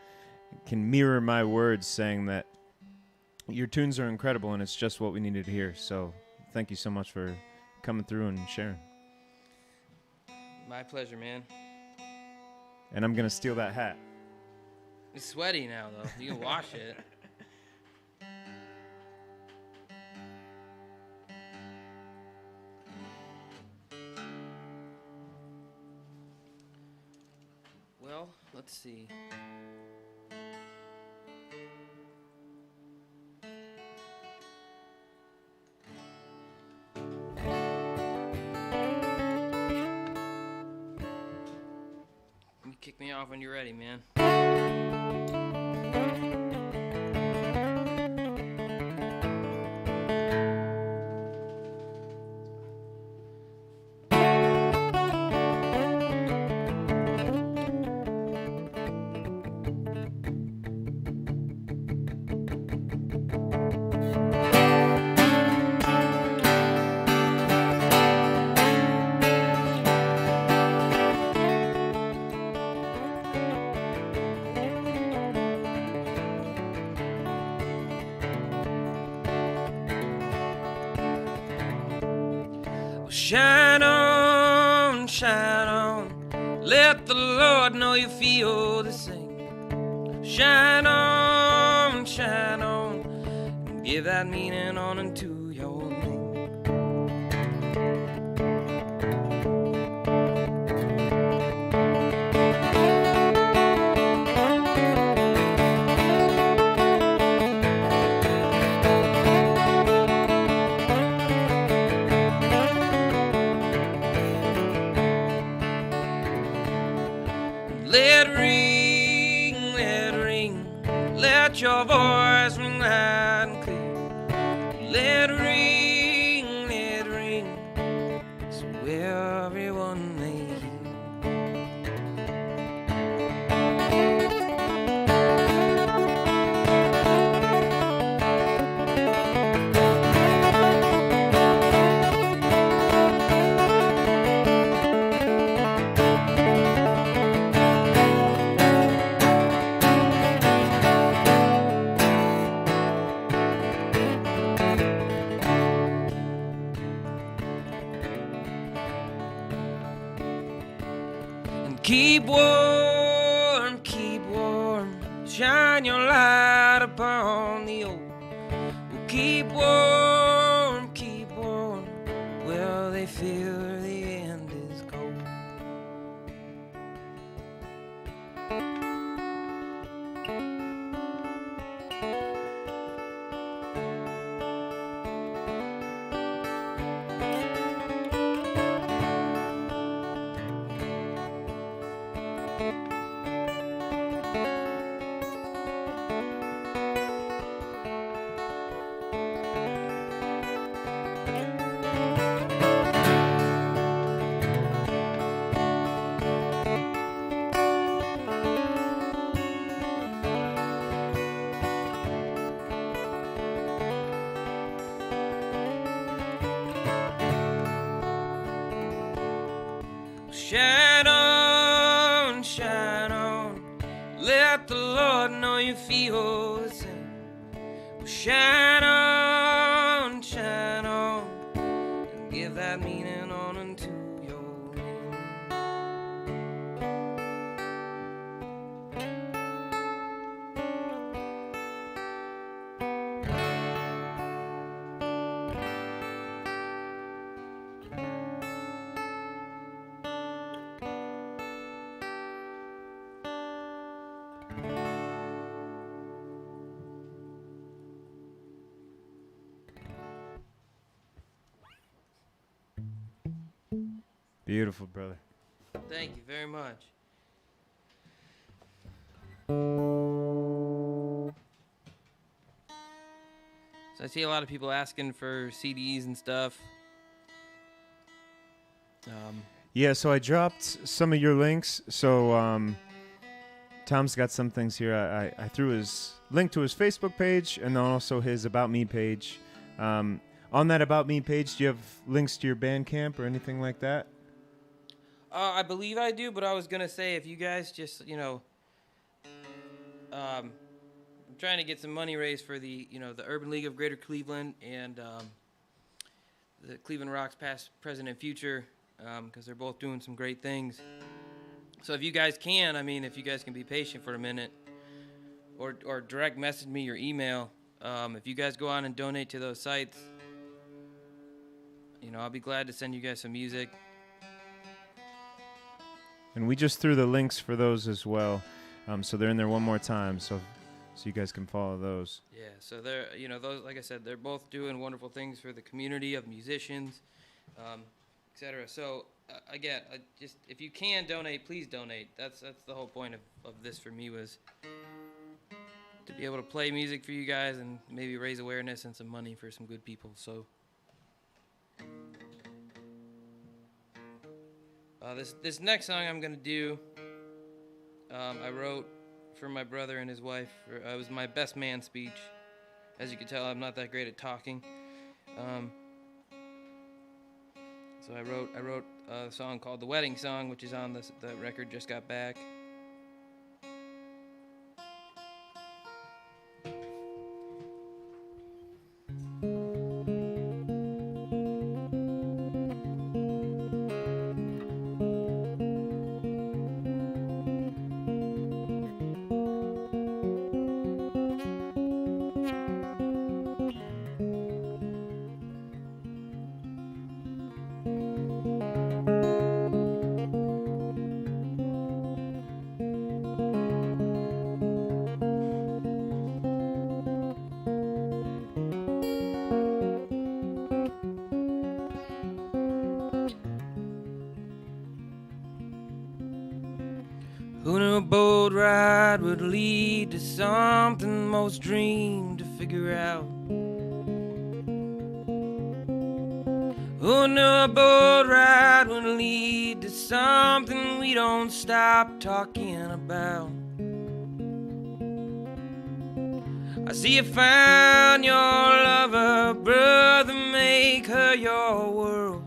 mirror my words, saying that your tunes are incredible and it's just what we needed to hear. So thank you so much for coming through and sharing. My pleasure, man. And I'm going to steal that hat. It's sweaty now, though. You can wash it. Well, let's see. Kick me off when you're ready, man. Shine on, let the Lord know you feel the same. Shine on, and give that meaning on into your name. Let it ring, let your voice ring loud and clear. Keep warm, shine your light upon the old. Keep warm, well, they fear the end is cold. Shine on, let the Lord know you feel the same. Shine on, and give that meaning on unto your name. Beautiful, brother. Thank you very much. So I see a lot of people asking for CDs and stuff. Yeah, so I dropped some of your links. So Tom's got some things here. I threw his link to his Facebook page and then also his About Me page. On that About Me page, do you have links to your Bandcamp or anything like that? I believe I do, but I was gonna say if you guys just, I'm trying to get some money raised for the Urban League of Greater Cleveland and the Cleveland Rocks Past, Present, and Future, because they're both doing some great things. So if you guys can, if you guys can be patient for a minute, or direct message me your email, if you guys go on and donate to those sites, I'll be glad to send you guys some music. And we just threw the links for those as well. So they're in there one more time, so you guys can follow those. Yeah, so they're, those, like I said, they're both doing wonderful things for the community of musicians, etc. So, again, just if you can donate, please donate. That's the whole point of this for me, was to be able to play music for you guys and maybe raise awareness and some money for some good people. So, this next song I'm going to do, I wrote for my brother and his wife. It was my best man speech. As you can tell, I'm not that great at talking. So I wrote a song called "The Wedding Song," which is on the record Just Got Back. Who knew a boat ride would lead to something most dreamed to figure out? Who knew a boat ride would lead to something we don't stop talking about? I see you found your lover, brother, make her your world.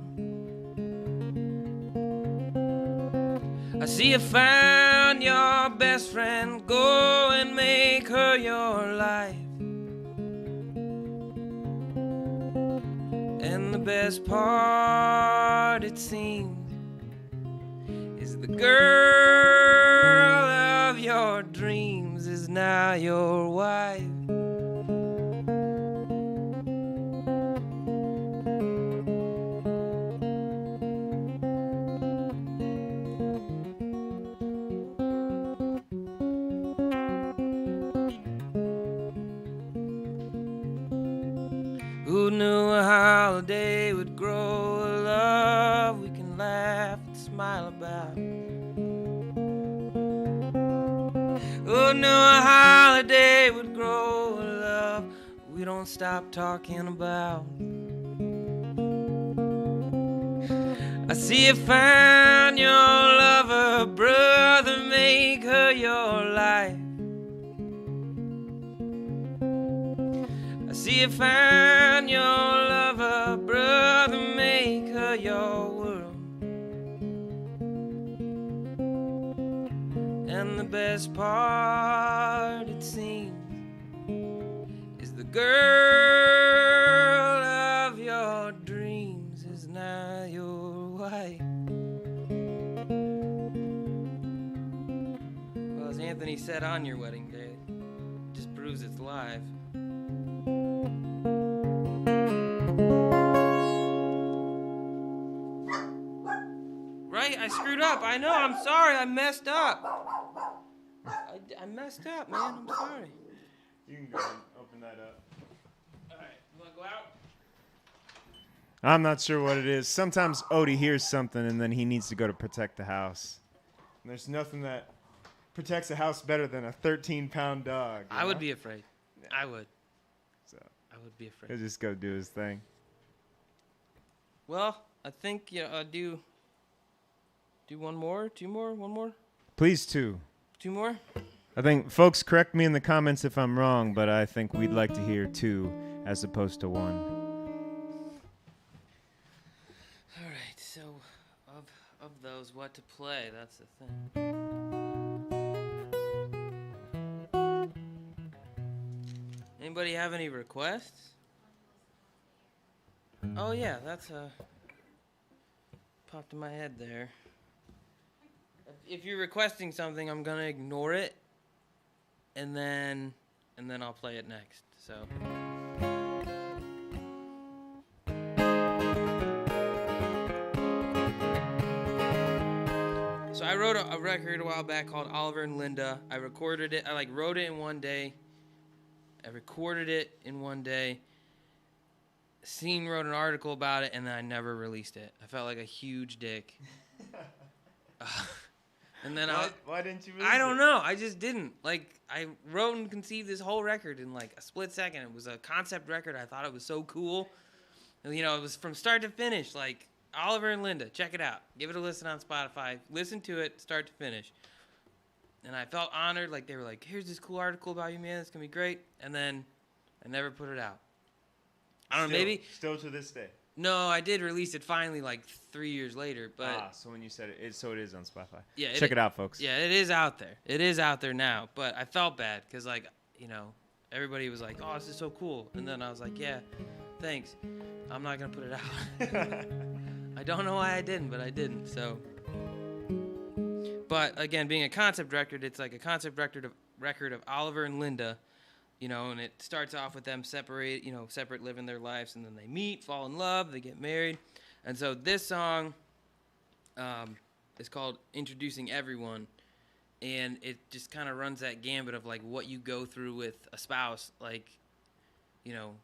I see you found your best friend, go and make her your life. And the best part, it seems, is the girl of your dreams is now your wife. Who knew a holiday would grow a love we can laugh and smile about? Who knew a holiday would grow a love we don't stop talking about? I see you find your lover, brother, make her your life. See you find your lover, brother, make her your world. And the best part, it seems, is the girl of your dreams is now your wife. Well, as Anthony said on your wedding day, it just proves it's live. Right? I screwed up. I know. I'm sorry. I messed up. I messed up, man. I'm sorry. You can go and open that up. All right. You want to go out? I'm not sure what it is. Sometimes Odie hears something and then he needs to go to protect the house. And there's nothing that protects a house better than a 13-pound dog. I would be afraid. Yeah. I would. So I would be afraid. He'll just go do his thing. Well, I think do one more, two more, one more. Please, two more. I think folks correct me in the comments if I'm wrong, but I think we'd like to hear two as opposed to one. All right. So, of those, what to play? That's the thing. Anybody have any requests? Oh yeah, that's popped in my head there. If you're requesting something, I'm gonna ignore it, and then I'll play it next. So. So I wrote a record a while back called Oliver and Linda. I recorded it. I wrote it in one day. I recorded it in one day. Scene wrote an article about it, and then I never released it. I felt like a huge dick. And then why didn't you release I don't know. I just didn't. I wrote and conceived this whole record in a split second. It was a concept record. I thought it was so cool. And, it was from start to finish. Oliver and Linda, check it out. Give it a listen on Spotify. Listen to it start to finish. And I felt honored. They were like, here's this cool article about you, man. It's going to be great. And then I never put it out. I don't know, maybe. Still to this day. No, I did release it finally 3 years later. But so when you said it, so it is on Spotify. Yeah, check it out, folks. Yeah, it is out there. It is out there now. But I felt bad because, everybody was like, oh, this is so cool. And then I was like, yeah, thanks. I'm not going to put it out. I don't know why I didn't, but I didn't. So, but again, being a concept record, it's like a concept record of Oliver and Linda. And it starts off with them separate living their lives, and then they meet, fall in love, they get married. And so this song is called Introducing Everyone, and it just kind of runs that gambit of what you go through with a spouse,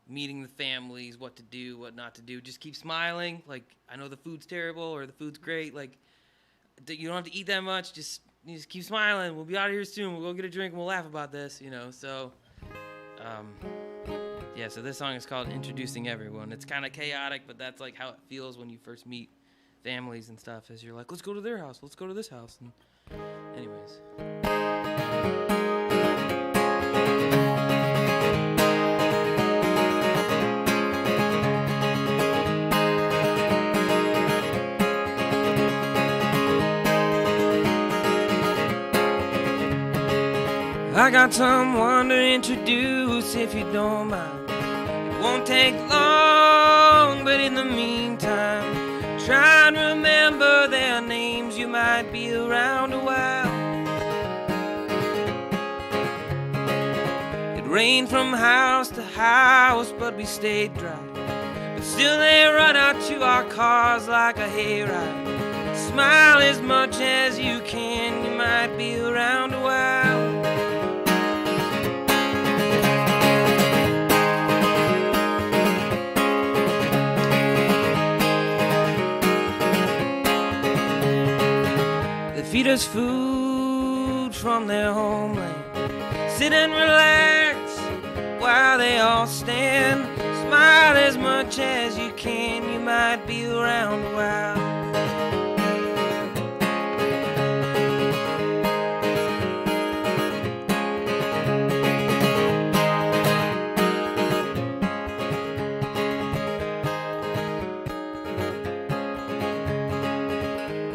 meeting the families, what to do, what not to do. Just keep smiling. I know the food's terrible or the food's great. You don't have to eat that much. Just keep smiling. We'll be out of here soon. We'll go get a drink and we'll laugh about this, So... so this song is called Introducing Everyone. It's kind of chaotic, but that's how it feels when you first meet families and stuff, as you're let's go to their house, let's go to this house. And anyways. I got someone to introduce if you don't mind. It won't take long, but in the meantime, try and remember their names. You might be the around a while. It rained from house to house, but we stayed dry. But still they run out to our cars like a hayride. Smile as much as you can, you might be around a while. They feed us food from their homeland. Sit and relax while they all stand. Smile as much as you can, you might be around a while.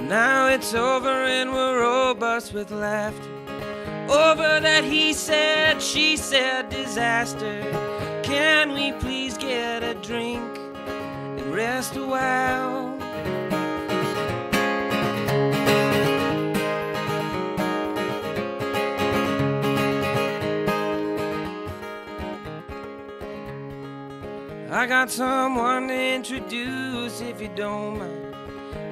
Now it's over and we're robust with laughter. Over that he said, she said disaster. Can we please get a drink and rest a while? I got someone to introduce if you don't mind.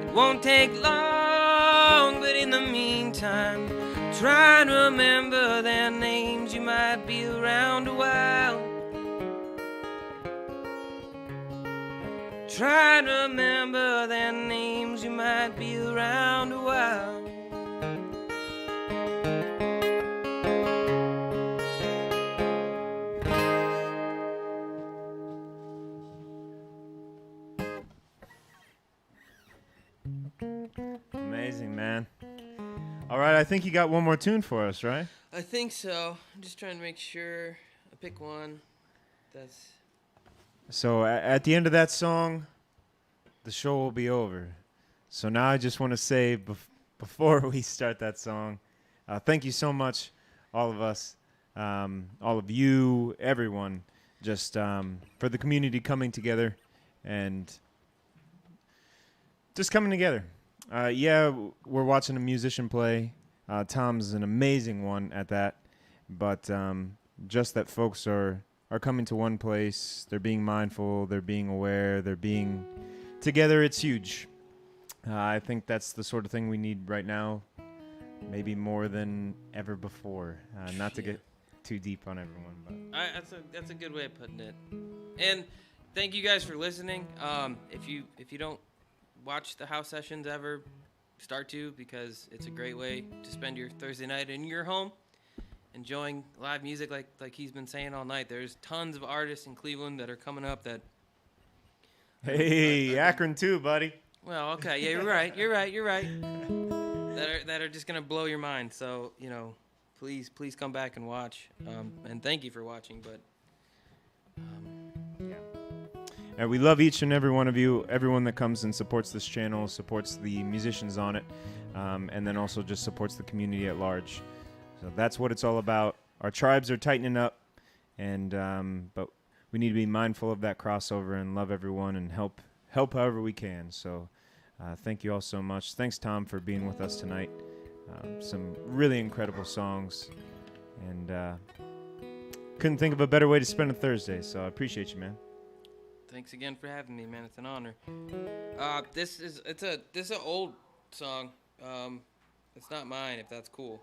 It won't take long, but in the meantime, try to remember their names, you might be around a while. Try to remember their names, you might be around a while. Amazing, man. All right, I think you got one more tune for us, right? I think so. I'm just trying to make sure I pick one that's... So at the end of that song, the show will be over. So now I just want to say before we start that song, thank you so much, all of us, all of you, everyone, just for the community coming together and just coming together. Yeah, we're watching a musician play. Tom's an amazing one at that. But just that folks are coming to one place. They're being mindful. They're being aware. They're being together. It's huge. I think that's the sort of thing we need right now, maybe more than ever before. Not to get too deep on everyone, but that's a good way of putting it. And thank you guys for listening. If you don't watch the house sessions ever, start to, because it's a great way to spend your Thursday night in your home enjoying live music like he's been saying all night. There's tons of artists in Cleveland that are coming up that... Hey, Akron too, buddy. Well, okay, yeah, you're right. That are just going to blow your mind. So, please come back and watch. And thank you for watching, but... And we love each and every one of you, everyone that comes and supports this channel, supports the musicians on it, and then also just supports the community at large. So that's what it's all about. Our tribes are tightening up, and but we need to be mindful of that crossover and love everyone and help however we can. So thank you all so much. Thanks, Tom, for being with us tonight. Some really incredible songs, and couldn't think of a better way to spend a Thursday. So I appreciate you, man. Thanks again for having me, man. It's an honor. This is an old song. It's not mine, if that's cool.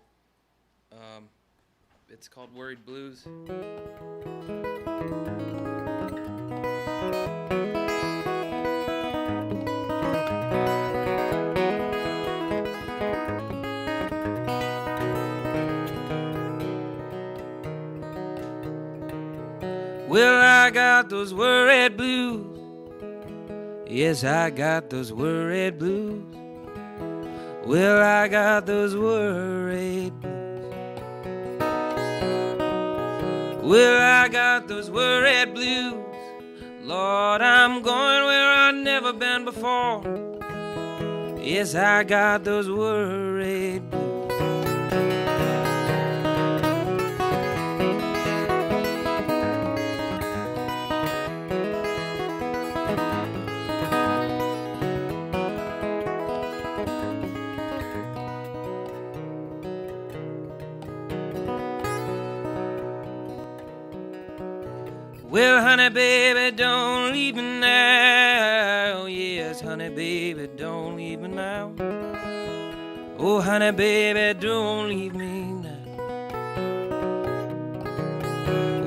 It's called Worried Blues. Well, I got those worried blues. Yes, I got those worried blues. Well, I got those worried blues. Well, I got those worried blues. Lord, I'm going where I've never been before. Yes, I got those worried blues. honey, baby, don't leave me now. Yes, honey, baby, don't leave me now. Oh, honey, baby, don't leave me now.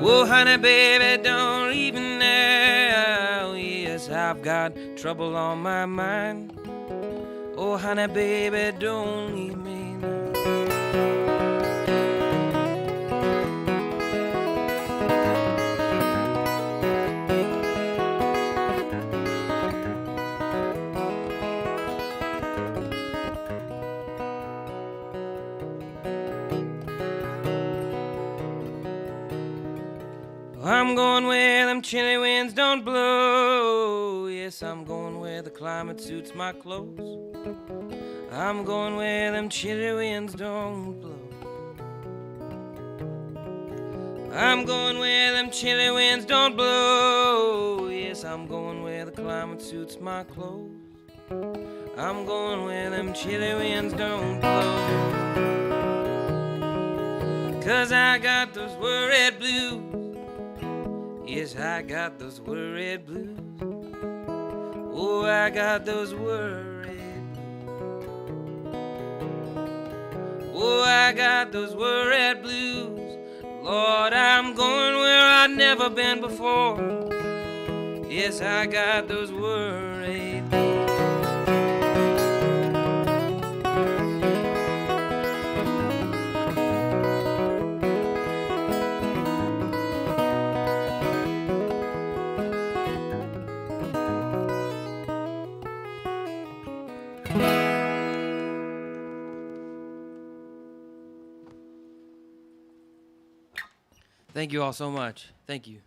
Oh, honey, baby, don't leave me now. Yes, I've got trouble on my mind. Oh, honey, baby, don't leave me now. I'm going where them chilly winds don't blow. Yes, I'm going where the climate suits my clothes. I'm going where them chilly winds don't blow. I'm going where them chilly winds don't blow. Yes, I'm going where the climate suits my clothes. I'm going where them chilly winds don't blow. 'Cause I got those worried blues. Yes, I got those worried blues. Oh, I got those worried blues. Oh, I got those worried blues. Lord, I'm going where I've never been before. Yes, I got those worried blues. Thank you all so much. Thank you.